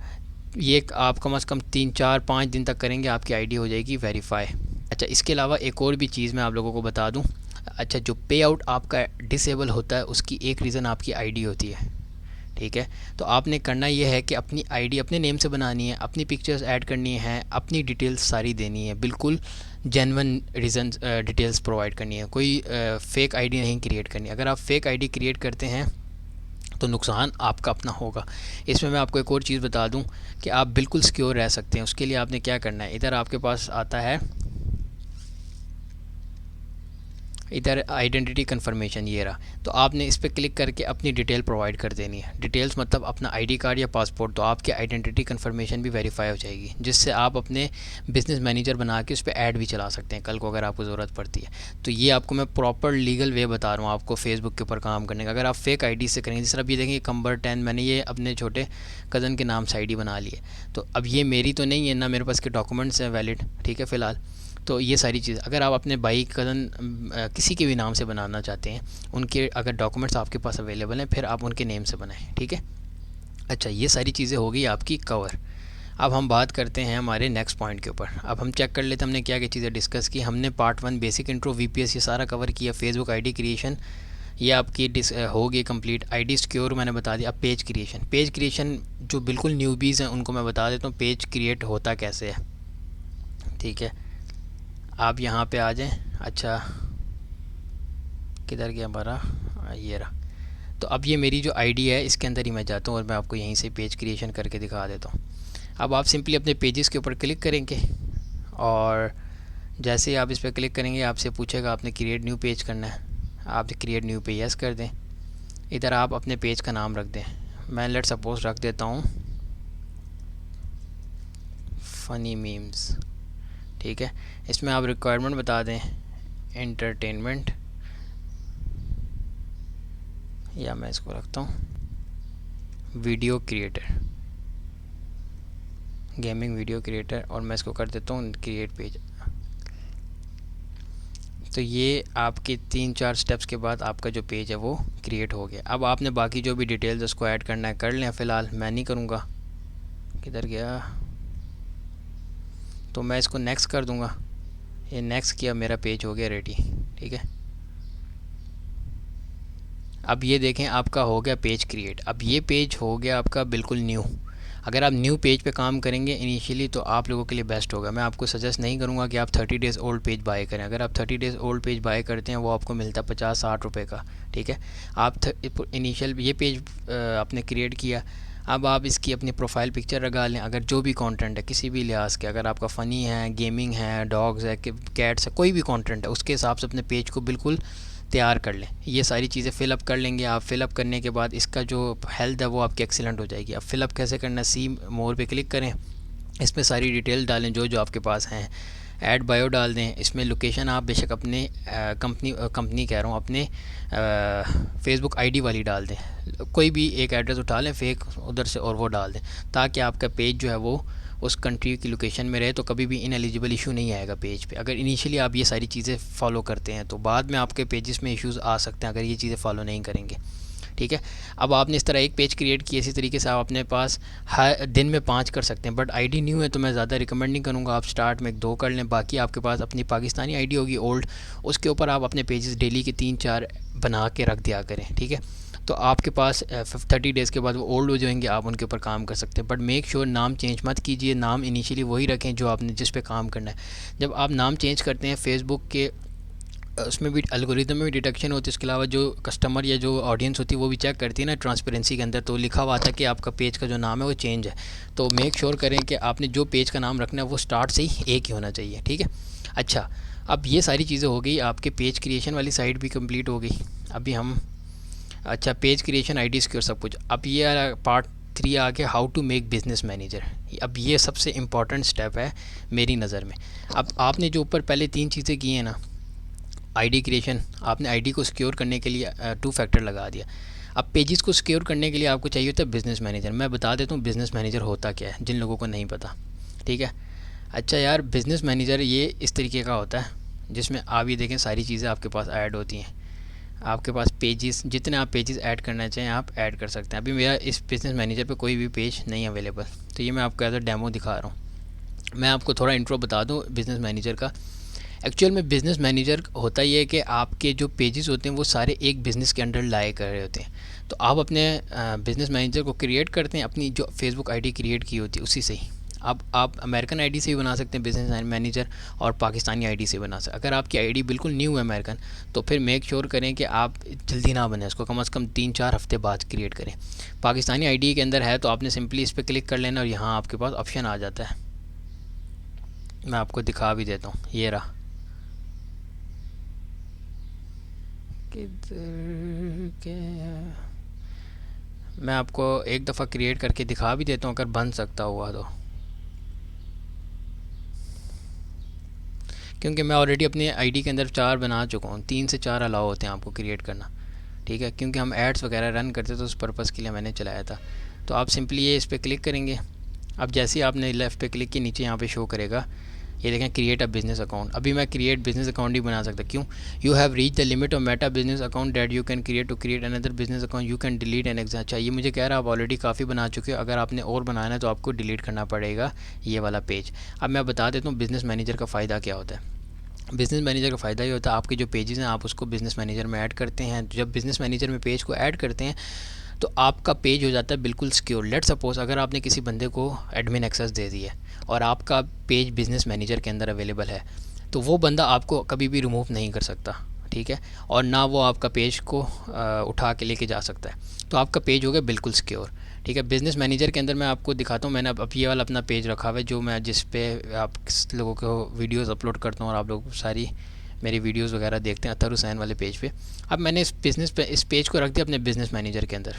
ये आप कम से कम 3-4-5 दिन तक करेंगे, आपकी आईडी हो जाएगी वेरीफाई। अच्छा, इसके अलावा एक और भी चीज़ मैं आप लोगों को बता दूं। अच्छा, जो पे आउट आपका डिसेबल होता है उसकी एक रीज़न आपकी आईडी होती है, ठीक है। तो आपने करना ये है कि अपनी आईडी अपने नेम से बनानी है, अपनी पिक्चर्स ऐड करनी है, अपनी डिटेल्स सारी देनी है, बिल्कुल जेन्युइन रीज़न डिटेल्स प्रोवाइड करनी है। कोई फ़ेक आईडी नहीं क्रिएट करनी। अगर आप फ़ेक आईडी क्रिएट करते हैं तो नुकसान आपका अपना होगा। इसमें मैं आपको एक और चीज़ बता दूं कि आप बिल्कुल सिक्योर रह सकते हैं। उसके लिए आपने क्या करना है, इधर आपके पास आता है, इधर आइडेंटिटी कंफर्मेशन, ये रहा। तो आपने इस पर क्लिक करके अपनी डिटेल प्रोवाइड कर देनी है। डिटेल्स मतलब अपना आईडी कार्ड या पासपोर्ट। तो आपकी आइडेंटिटी कंफर्मेशन भी वेरीफाई हो जाएगी, जिससे आप अपने बिज़नेस मैनेजर बना के उस पर ऐड भी चला सकते हैं कल को अगर आपको ज़रूरत पड़ती है। तो ये आपको मैं प्रॉपर लीगल वे बता रहा हूँ आपको फेसबुक के ऊपर काम करने का। अगर आप फेक आईडी से करेंगे, जिस तरह ये देखेंगे कंबर 10, मैंने ये अपने छोटे कज़न के नाम से आईडी बना ली है। तो अब ये मेरी तो नहीं है ना, मेरे पास के डॉक्यूमेंट्स हैं वैलिड, ठीक है फ़िलहाल। तो ये सारी चीज़ अगर आप अपने भाई कज़न किसी के भी नाम से बनाना चाहते हैं, उनके अगर डॉक्यूमेंट्स आपके पास अवेलेबल हैं, फिर आप उनके नेम से बनाएं, ठीक है। अच्छा, ये सारी चीज़ें हो गई आपकी कवर। अब हम बात करते हैं हमारे नेक्स्ट पॉइंट के ऊपर। अब हम चेक कर लेते हैं हमने क्या क्या चीज़ें डिस्कस की। हमने पार्ट 1 बेसिक इंट्रो, वीपीएस, ये सारा कवर किया। फेसबुक आईडी क्रिएशन ये आपकी हो गई कंप्लीट। आईडी सिक्योर मैंने बता दिया। अब पेज क्रिएशन, पेज क्रिएशन जो बिल्कुल न्यूबीज़ हैं उनको मैं बता देता हूँ पेज क्रिएट होता कैसे है, ठीक है। आप यहाँ पे आ जाएं। अच्छा, किधर गया हमारा, ये रहा। तो अब ये मेरी जो आईडी है इसके अंदर ही मैं जाता हूँ और मैं आपको यहीं से पेज क्रिएशन करके दिखा देता हूँ। अब आप सिंपली अपने पेजेस के ऊपर क्लिक करेंगे और जैसे ही आप इस पर क्लिक करेंगे आपसे पूछेगा आपने क्रिएट न्यू पेज करना है। आप क्रिएट न्यू पे यस कर दें। इधर आप अपने पेज का नाम रख दें। मैं लेट सपोज रख देता हूँ फ़नी मीम्स, ठीक है। इसमें आप रिक्वायरमेंट बता दें एंटरटेनमेंट, या मैं इसको रखता हूँ video creator, gaming video creator, और मैं इसको कर देता हूँ क्रिएट पेज। तो ये आपके 3-4 स्टेप्स के बाद आपका जो पेज है वो क्रिएट हो गया। अब आपने बाकी जो भी डिटेल्स उसको ऐड करना है कर लें। फ़िलहाल मैं नहीं करूँगा, किधर गया, तो मैं इसको नेक्स्ट कर दूँगा। ये नेक्स्ट किया, मेरा पेज हो गया रेडी, ठीक है। अब ये देखें आपका हो गया पेज क्रिएट। अब ये पेज हो गया आपका बिल्कुल न्यू। अगर आप न्यू पेज पे काम करेंगे इनिशियली तो आप लोगों के लिए बेस्ट होगा। मैं आपको सजेस्ट नहीं करूँगा कि आप 30 डेज़ ओल्ड पेज बाय करें। अगर आप 30 डेज़ ओल्ड पेज बाय करते हैं वो आपको मिलता है 50-60 रुपये का, ठीक है। आप इनिशियल ये पेज आपने क्रिएट किया। अब आप इसकी अपनी प्रोफाइल पिक्चर लगा लें। अगर जो भी कंटेंट है किसी भी लिहाज के, अगर आपका फ़नी है, गेमिंग है, डॉग्स है, कैट्स है, कोई भी कंटेंट है, उसके हिसाब से अपने पेज को बिल्कुल तैयार कर लें। ये सारी चीज़ें फ़िलअप कर लेंगे आप। फ़िलअप करने के बाद इसका जो हेल्थ है वो आपकी एक्सीलेंट हो जाएगी। अब फ़िलअप कैसे करना है, सी मोर पे क्लिक करें, इसमें सारी डिटेल डालें जो जो आपके पास हैं। ऐड बायो डाल दें। इसमें लोकेशन आप बेशक अपने कंपनी कह रहा हूँ, अपने फेसबुक आईडी वाली डाल दें। कोई भी एक एड्रेस उठा लें फेक उधर से और वो डाल दें, ताकि आपका पेज जो है वो उस कंट्री की लोकेशन में रहे। तो कभी भी इनएलिजिबल इशू नहीं आएगा पेज पे। अगर इनिशियली आप ये सारी चीज़ें फॉलो करते हैं तो बाद में आपके पेजेस में इश्यूज़ आ सकते हैं अगर ये चीज़ें फॉलो नहीं करेंगे, ठीक है। अब आपने इस तरह एक पेज क्रिएट किया, इसी तरीके से आप अपने पास हर दिन में 5 कर सकते हैं। बट आईडी न्यू है तो मैं ज़्यादा रिकमेंड नहीं करूँगा, आप स्टार्ट में 2 कर लें। बाकी आपके पास अपनी पाकिस्तानी आईडी होगी ओल्ड, उसके ऊपर आप अपने पेजेस डेली के 3-4 बना के रख दिया करें, ठीक है। तो आपके पास 30 डेज़ के बाद वो ओल्ड हो जाएंगे, आप उनके ऊपर काम कर सकते हैं। बट मेक श्योर नाम चेंज मत कीजिए, नाम इनिशियली वही रखें जो आपने जिस पे काम करना है। जब आप नाम चेंज करते हैं फेसबुक के उसमें भी एल्गोरिदम में भी डिटेक्शन होती है, इसके अलावा जो कस्टमर या जो ऑडियंस होती है वो भी चेक करती है ना ट्रांसपेरेंसी के अंदर, तो लिखा हुआ आता है कि आपका पेज का जो नाम है वो चेंज है। तो मेक श्योर करें कि आपने जो पेज का नाम रखना है वो स्टार्ट से ही एक ही होना चाहिए, ठीक है। अच्छा, अब ये सारी चीज़ें हो गई, आपके पेज क्रिएशन वाली साइड भी कंप्लीट हो गई। अभी हम अच्छा पेज क्रिएशन आईडी सिक्योर सब कुछ, अब ये पार्ट 3 आ गया, how to make business manager. अब ये सबसे इम्पॉर्टेंट स्टेप है मेरी नज़र में। अब आपने जो ऊपर पहले 3 चीज़ें की हैं ना, आईडी क्रिएशन, आपने आईडी को सिक्योर करने के लिए 2 फैक्टर लगा दिया। अब पेजेस को सिक्योर करने के लिए आपको चाहिए होता है बिज़नेस मैनेजर। मैं बता देता हूँ बिज़नेस मैनेजर होता क्या है जिन लोगों को नहीं पता, ठीक है। अच्छा यार, बिज़नेस मैनेजर ये इस तरीके का होता है जिसमें आप ये देखें सारी चीज़ें आपके पास ऐड होती हैं। आपके पास पेजेस, जितने आप पेजेस ऐड करना चाहें आप ऐड कर सकते हैं। अभी मेरा इस बिज़नेस मैनेजर पे कोई भी पेज नहीं अवेलेबल, तो ये मैं आपको एज अ डेमो दिखा रहा हूँ। मैं आपको थोड़ा इंट्रो बता दूँ बिज़नेस मैनेजर का। एक्चुअल में बिज़नेस मैनेजर होता ये है कि आपके जो पेजेस होते हैं वो सारे एक बिज़नेस के अंडर लाए कर रहे होते हैं। तो आप अपने बिज़नेस मैनेजर को क्रिएट करते हैं अपनी जो फेसबुक आईडी क्रिएट की होती है उसी से ही। अब आप अमेरिकन आईडी से भी बना सकते हैं बिज़नेस मैनेजर, और पाकिस्तानी आईडी से बना सकते। अगर आपकी आईडी बिल्कुल न्यू है अमेरिकन, तो फिर मेक श्योर करें कि आप जल्दी ना बने, उसको कम से कम 3-4 हफ्ते बाद क्रिएट करें। पाकिस्तानी आईडी के अंदर है तो आपने सिंपली इस पर क्लिक कर लेना और यहाँ आपके पास ऑप्शन आ जाता है। मैं आपको दिखा भी देता हूँ, ये रहा। किधर गया, मैं आपको एक दफ़ा क्रिएट करके दिखा भी देता हूँ अगर बन सकता हुआ तो, क्योंकि मैं ऑलरेडी अपनी आईडी के अंदर 4 बना चुका हूँ। 3 से 4 अलाउ होते हैं आपको क्रिएट करना, ठीक है, क्योंकि हम एड्स वगैरह रन करते तो उस पर्पज़ के लिए मैंने चलाया था। तो आप सिंपली ये इस पर क्लिक करेंगे। अब जैसे ही आपने लेफ़्ट पे क्लिक किया नीचे यहाँ पे शो करेगा, ये देखें क्रिएट अ बिज़नेस अकाउंट। अभी मैं क्रिएट बिज़नेस अकाउंट नहीं बना सकता, क्यों? You have reach the limit of Meta business account that you can create. To create another business account you can delete an exam. अच्छा, ये मुझे कह रहा है आप ऑलरेडी काफ़ी बना चुके हो, अगर आपने और बनाना है तो आपको डिलीट करना पड़ेगा ये वाला पेज। अब मैं बता देता हूँ बिज़नेस मैनेजर का फ़ायदा क्या होता है। बिज़नेस मैनेजर का फ़ायदा ये होता है आपके जो पेजेस हैं आप उसको बिज़नेस मैनेजर में ऐड करते हैं। जब बिज़नेस मैनेजर में पेज को ऐड करते हैं तो आपका पेज हो जाता है बिल्कुल सिक्योर। लेट सपोज़ अगर आपने किसी बंदे को एडमिन एक्सेस दे दिया और आपका पेज बिज़नेस मैनेजर के अंदर अवेलेबल है, तो वो बंदा आपको कभी भी रिमूव नहीं कर सकता, ठीक है, और ना वो आपका पेज को उठा के लेके जा सकता है। तो आपका पेज हो गया बिल्कुल सिक्योर, ठीक है। बिज़नेस मैनेजर के अंदर मैं आपको दिखाता हूँ, मैंने अब ये वाला अपना पेज रखा हुआ है जो मैं जिस पे आप लोगों को वीडियोस अपलोड करता हूँ और आप लोग सारी मेरी वीडियोस वगैरह देखते हैं अतहर हुसैन वाले पेज पे। अब मैंने इस पेज को रख दिया अपने बिज़नेस मैनेजर के अंदर,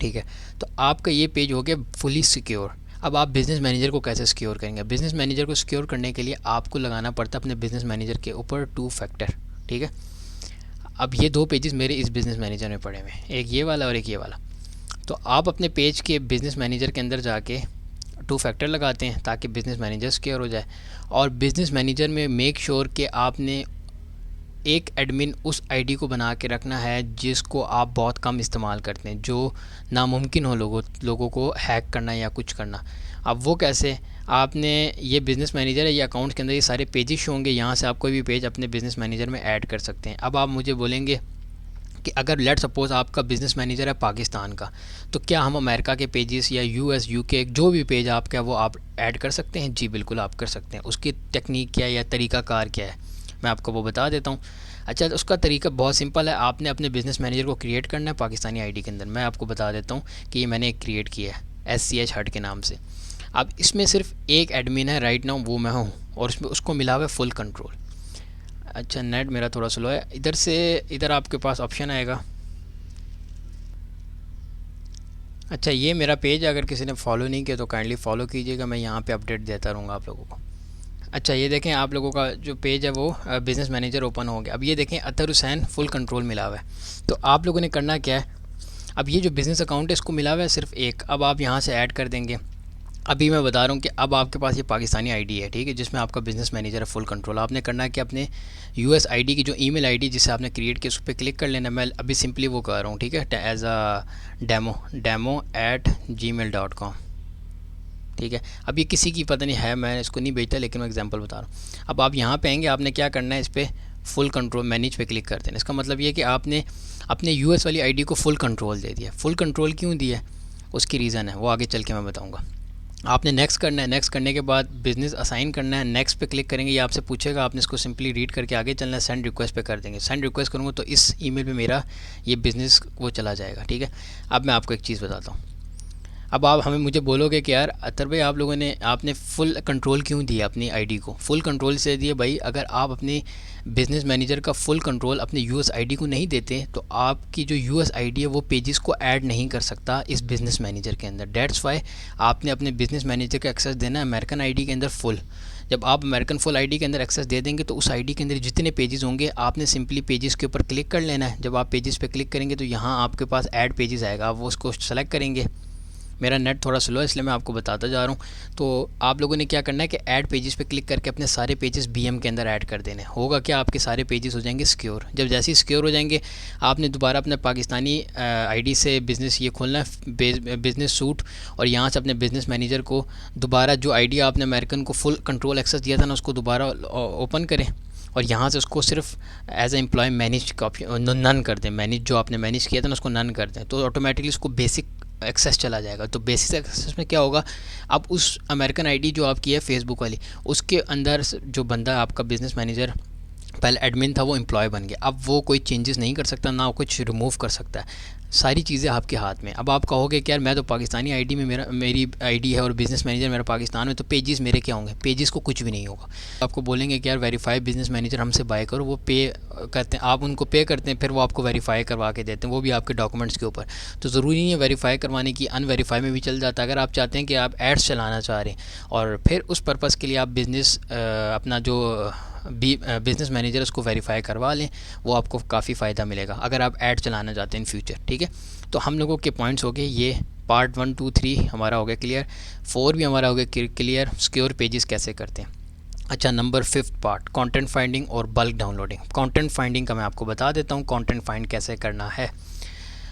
ठीक है। तो आपका ये पेज हो गया फुली सिक्योर। अब आप बिज़नेस मैनेजर को कैसे सिक्योर करेंगे? बिज़नेस मैनेजर को सिक्योर करने के लिए आपको लगाना पड़ता है अपने बिज़नेस मैनेजर के ऊपर 2 फैक्टर, ठीक है। अब ये 2 पेजेस मेरे इस बिज़नेस मैनेजर में पड़े हुए हैं, एक ये वाला और एक ये वाला। तो आप अपने पेज के बिज़नेस मैनेजर के अंदर जाके 2 फैक्टर लगाते हैं ताकि बिज़नेस मैनेजर सिक्योर हो जाए। और बिज़नेस मैनेजर में मेक श्योर कि आपने एक एडमिन उस आईडी को बना के रखना है जिसको आप बहुत कम इस्तेमाल करते हैं, जो नामुमकिन हो लोगों को हैक करना या कुछ करना। अब वो कैसे? आपने ये बिज़नेस मैनेजर है, ये अकाउंट के अंदर ये सारे पेजेस होंगे, यहाँ से आप कोई भी पेज अपने बिज़नेस मैनेजर में ऐड कर सकते हैं। अब आप मुझे बोलेंगे कि अगर लेट सपोज़ आपका बिज़नेस मैनेजर है पाकिस्तान का, तो क्या हम अमेरिका के पेजेस या यूएस यूके जो भी पेज आपका है वो आप ऐड कर सकते हैं? जी बिल्कुल आप कर सकते हैं। उसकी टेक्निक क्या है या तरीक़ाकार क्या है मैं आपको वो बता देता हूँ। अच्छा, तो उसका तरीका बहुत सिंपल है। आपने अपने बिज़नेस मैनेजर को क्रिएट करना है पाकिस्तानी आईडी के अंदर। मैं आपको बता देता हूँ कि ये मैंने एक क्रिएट किया है SCH हट के नाम से। अब इसमें सिर्फ एक एडमिन है राइट नाउ, वो मैं हूँ, और उसमें उसको मिला हुआ है फुल कंट्रोल। अच्छा, नेट मेरा थोड़ा स्लो है, इधर आपके पास ऑप्शन आएगा। अच्छा, ये मेरा पेज अगर किसी ने फॉलो नहीं किया तो काइंडली फॉलो कीजिएगा, मैं यहाँ पे अपडेट देता रहूँगा आप लोगों को। अच्छा, ये देखें आप लोगों का जो पेज है वो बिज़नेस मैनेजर ओपन हो गया। अब ये देखें अतहर हुसैन फुल कंट्रोल मिला हुआ है। तो आप लोगों ने करना क्या है, अब ये जो बिज़नेस अकाउंट है इसको मिला हुआ है सिर्फ एक। अब आप यहाँ से ऐड कर देंगे अभी मैं बता रहा हूँ कि अब आपके पास ये पाकिस्तानी आईडी है, ठीक है, जिसमें आपका बिज़नेस मैनेजर है, फुल कंट्रोल। आपने करना है कि अपने यूएस आईडी की जो ईमेल आईडी जिसे आपने क्रिएट किया उस पर क्लिक कर लेना। मैं अभी सिंपली वो कर रहा हूँ, ठीक है, एज अ demo@gmail.com, ठीक है। अब ये किसी की पता नहीं है, मैं इसको नहीं बेचता, लेकिन मैं एग्जांपल बता रहा हूँ। अब आप यहाँ पे आएंगे, आपने क्या करना है, इस पर फुल कंट्रोल मैनेज पे क्लिक कर देना। इसका मतलब ये है कि आपने अपने यूएस वाली आईडी को फुल कंट्रोल दे दिया। फुल कंट्रोल क्यों दिया है, उसकी रीज़न है, वो आगे चल के मैं बताऊँगा। आपने नेक्स्ट करना है, नेक्स्ट करने के बाद बिज़नेस असाइन करना है, नेक्स्ट पे क्लिक करेंगे, ये आपसे पूछेगा, आपने इसको सिंपली रीड करके आगे चलना है। सेंड रिक्वेस्ट पे कर देंगे। सेंड रिक्वेस्ट करूँगा तो इस ईमेल पे मेरा ये बिज़नेस वो चला जाएगा, ठीक है। अब मैं आपको एक चीज़ बताता हूँ। अब आप मुझे बोलोगे कि यार अतर भाई, आप लोगों ने आपने फुल कंट्रोल क्यों दिया अपनी आईडी को? फुल कंट्रोल से दिए भाई, अगर आप अपने बिज़नेस मैनेजर का फुल कंट्रोल अपने यूएस आईडी को नहीं देते तो आपकी जो यूएस आईडी है वो पेजेस को ऐड नहीं कर सकता इस बिज़नेस मैनेजर के अंदर। डेट्स वाई आपने अपने बिज़नेस मैनेजर का एक्सेस देना है अमेरिकन आईडी के अंदर फुल। जब आप अमेरिकन फुल आईडी के अंदर एक्सेस दे देंगे तो उस आईडी के अंदर जितने पेजेस होंगे आपने सिंपली पेजेस के ऊपर क्लिक कर लेना है। जब आप पेजेस पे क्लिक करेंगे तो यहाँ आपके पास ऐड पेजेस आएगा, आप वो उसको सेलेक्ट करेंगे। मेरा नेट थोड़ा स्लो है इसलिए मैं आपको बताता जा रहा हूँ। तो आप लोगों ने क्या करना है कि ऐड पेजेस पे क्लिक करके अपने सारे पेजेस बीएम के अंदर ऐड कर देने। होगा क्या, आपके सारे पेजेस हो जाएंगे सिक्योर। जब जैसे ही सिक्योर हो जाएंगे, आपने दोबारा अपने पाकिस्तानी आईडी से बिज़नेस ये खोलना है, बिज़नेस सूट, और यहाँ से अपने बिज़नेस मैनेजर को दोबारा जो आईडी आपने अमेरिकन को फुल कंट्रोल एक्सेस दिया था ना, उसको दोबारा ओपन करें और यहाँ से उसको सिर्फ एज ए एम्प्लॉय मैनेज का नन कर दें। मैनेज जो आपने मैनेज किया था ना उसको नन कर दें, तो ऑटोमेटिकली उसको बेसिक एक्सेस चला जाएगा। तो बेसिक एक्सेस में क्या होगा, अब उस अमेरिकन आईडी जो आपकी है फेसबुक वाली, उसके अंदर जो बंदा आपका बिज़नेस मैनेजर पहले एडमिन था वो एम्प्लॉय बन गया। अब वो कोई चेंजेस नहीं कर सकता, ना कुछ रिमूव कर सकता है, सारी चीज़ें आपके हाथ में। अब आप कहोगे कि यार मैं तो पाकिस्तानी आईडी में मेरी आईडी है और बिज़नेस मैनेजर मेरा पाकिस्तान में, तो पेजेस मेरे क्या होंगे? पेजेस को कुछ भी नहीं होगा। आपको बोलेंगे कि यार वेरीफाई बिज़नेस मैनेजर हमसे बाय करो, वो पे करते हैं, आप उनको पे करते हैं, फिर वो आपको वेरीफाई करवा के देते हैं, वो भी आपके डॉक्यूमेंट्स के ऊपर। तो ज़रूरी नहीं है वेरीफाई करवाने की, अनवेरीफाई में भी चल जाता है। अगर आप चाहते हैं कि आप एड्स चलाना चाह रहे हैं और फिर उस पर्पज़ के लिए आप बिज़नेस अपना जो बिज़नेस मैनेजर उसको वेरीफाई करवा लें, वो आपको काफ़ी फ़ायदा मिलेगा अगर आप ऐड चलाना चाहते हैं इन फ्यूचर, ठीक है। तो हम लोगों के पॉइंट्स हो गए, ये पार्ट 1 2 3 हमारा हो गया क्लियर। 4 भी हमारा हो गया क्लियर, सिक्योर पेजेस कैसे करते हैं। अच्छा, नंबर 5 पार्ट, कंटेंट फाइंडिंग और बल्क डाउनलोडिंग। कंटेंट फाइंडिंग का मैं आपको बता देता हूँ कंटेंट फाइंड कैसे करना है।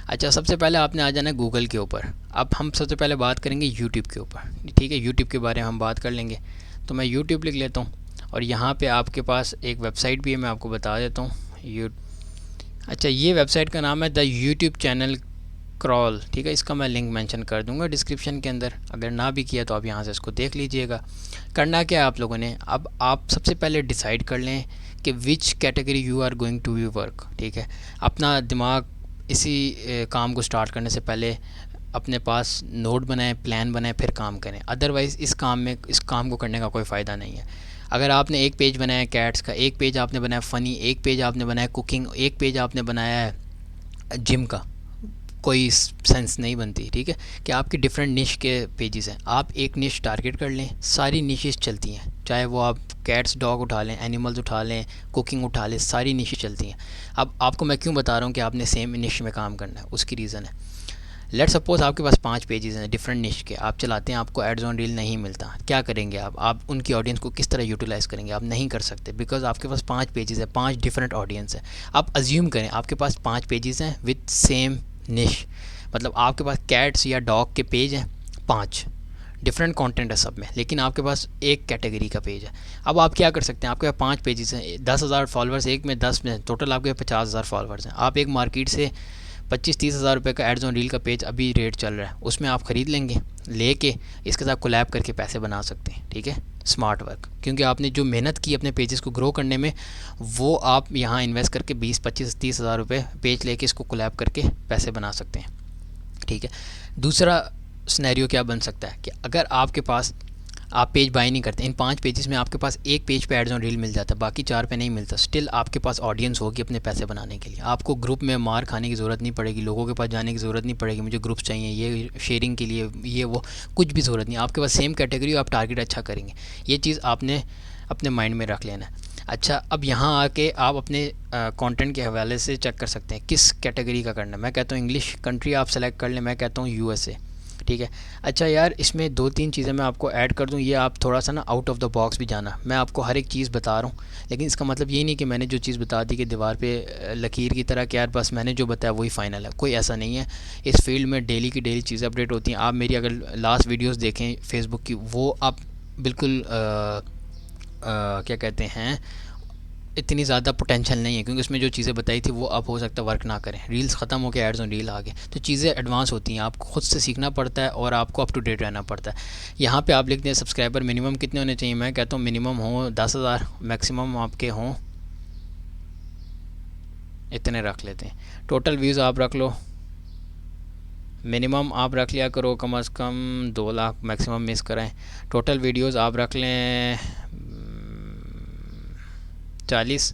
अच्छा, सबसे पहले आपने आ जाना है गूगल के ऊपर। अब हम सबसे पहले बात करेंगे यूट्यूब के ऊपर, ठीक है, यूट्यूब के बारे में हम बात कर लेंगे। तो मैं यूट्यूब लिख लेता हूँ और यहाँ पे आपके पास एक वेबसाइट भी है, मैं आपको बता देता हूँ। अच्छा, ये वेबसाइट का नाम है द यूट्यूब चैनल क्रॉल, ठीक है। इसका मैं लिंक मेंशन कर दूंगा डिस्क्रिप्शन के अंदर, अगर ना भी किया तो आप यहाँ से इसको देख लीजिएगा। करना क्या है आप लोगों ने, अब आप सबसे पहले डिसाइड कर लें कि which category you are going to be work, ठीक है। अपना दिमाग इसी काम को स्टार्ट करने से पहले अपने पास नोट बनाएं, प्लान बनाएं, फिर काम करें। अदरवाइज़ इस काम को करने का कोई फ़ायदा नहीं है। अगर आपने एक पेज बनाया कैट्स का, एक पेज आपने बनाया फ़नी, एक पेज आपने बनाया कुकिंग, एक पेज आपने बनाया है जिम का, कोई सेंस नहीं बनती, ठीक है। कि आपकी डिफरेंट निश के पेजेस हैं, आप एक निश टारगेट कर लें, सारी निशेस चलती हैं, चाहे वो आप कैट्स डॉग उठा लें, एनिमल्स उठा लें, कुकिंग उठा लें, सारी निशेस चलती हैं। अब आपको मैं क्यों बता रहा हूँ कि आपने सेम निश में काम करना है, उसकी रीज़न है। लेट सपोज आपके पास 5 पेजेस हैं डिफरेंट निश के, आप चलाते हैं, आपको एड्स ऑन रील नहीं मिलता, क्या करेंगे आप उनकी ऑडियंस को किस तरह यूटिलाइज़ करेंगे? आप नहीं कर सकते, बिकॉज आपके पास 5 पेजेस है, 5 डिफरेंट ऑडियंस है। आप अज्यूम करें आपके पास 5 पेजेस हैं विथ सेम निश, मतलब आपके पास कैट्स या डॉग के पेज हैं 5, डिफरेंट कंटेंट है सब में, लेकिन आपके पास एक कैटेगरी का पेज है। अब आप क्या कर सकते हैं, आपके पास 5 पेजेस हैं, 10,000 फॉलोअर्स एक में, 10 में, टोटल आपके 50,000 फॉलोअर्स हैं। आप एक मार्केट से 25-30 हज़ार रुपये का एड्स ऑन रील का पेज अभी रेट चल रहा है, उसमें आप ख़रीद लेंगे, लेके इसके साथ कोलैब करके पैसे बना सकते हैं, ठीक है। स्मार्ट वर्क, क्योंकि आपने जो मेहनत की अपने पेजेस को ग्रो करने में, वो आप यहाँ इन्वेस्ट करके 20-25-30 हज़ार रुपये पेज लेके इसको कोलैब करके पैसे बना सकते हैं, ठीक है। दूसरा सिनेरियो क्या बन सकता है कि अगर आपके पास आप पेज बाय नहीं करते, इन 5 पेजेस में आपके पास एक पेज पे एड्स ऑन रील मिल जाता है, बाकी 4 पे नहीं मिलता, स्टिल आपके पास ऑडियंस होगी अपने पैसे बनाने के लिए। आपको ग्रुप में मार खाने की ज़रूरत नहीं पड़ेगी, लोगों के पास जाने की ज़रूरत नहीं पड़ेगी, मुझे ग्रुप चाहिए, ये शेयरिंग के लिए, ये वो, कुछ भी ज़रूरत नहीं। आपके पास सेम कैटेगरी, आप टारगेट अच्छा करेंगे, ये चीज़ आपने अपने माइंड में रख लेना है। अच्छा, अब यहाँ आके आप अपने कंटेंट के हवाले से चेक कर सकते हैं किस कैटेगरी का करना है। मैं कहता हूँ इंग्लिश कंट्री आप सेलेक्ट कर लें, मैं कहता हूँ यूएसए। ठीक है। अच्छा यार, इसमें 2-3 चीज़ें मैं आपको ऐड कर दूं, ये आप थोड़ा सा ना आउट ऑफ द बॉक्स भी जाना। मैं आपको हर एक चीज़ बता रहा हूँ, लेकिन इसका मतलब ये नहीं कि मैंने जो चीज़ बता दी कि दीवार पे लकीर की तरह कि यार बस मैंने जो बताया वही फ़ाइनल है, कोई ऐसा नहीं है। इस फील्ड में डेली की डेली चीज़ें अपडेट होती हैं। आप मेरी अगर लास्ट वीडियोज़ देखें फेसबुक की, वो आप बिल्कुल क्या कहते हैं, इतनी ज़्यादा पोटेंशियल नहीं है, क्योंकि उसमें जो चीज़ें बताई थी वो अब हो सकता है वर्क ना करें। रील्स ख़त्म हो के एड्स ऑन रील आ गए, तो चीज़ें एडवांस होती हैं, आपको खुद से सीखना पड़ता है और आपको अप टू डेट रहना पड़ता है। यहाँ पे आप लिखते हैं सब्सक्राइबर मिनिमम कितने होने चाहिए, मैं कहता हूँ मिनिमम हो 10,000, मैक्सिमम आपके हों इतने रख लेते हैं। टोटल व्यूज़ आप रख लो, मिनिमम आप रख लिया करो कम अज़ कम 2 लाख, मैक्सिमम मिस कराएं। टोटल वीडियोज़ आप रख लें 40,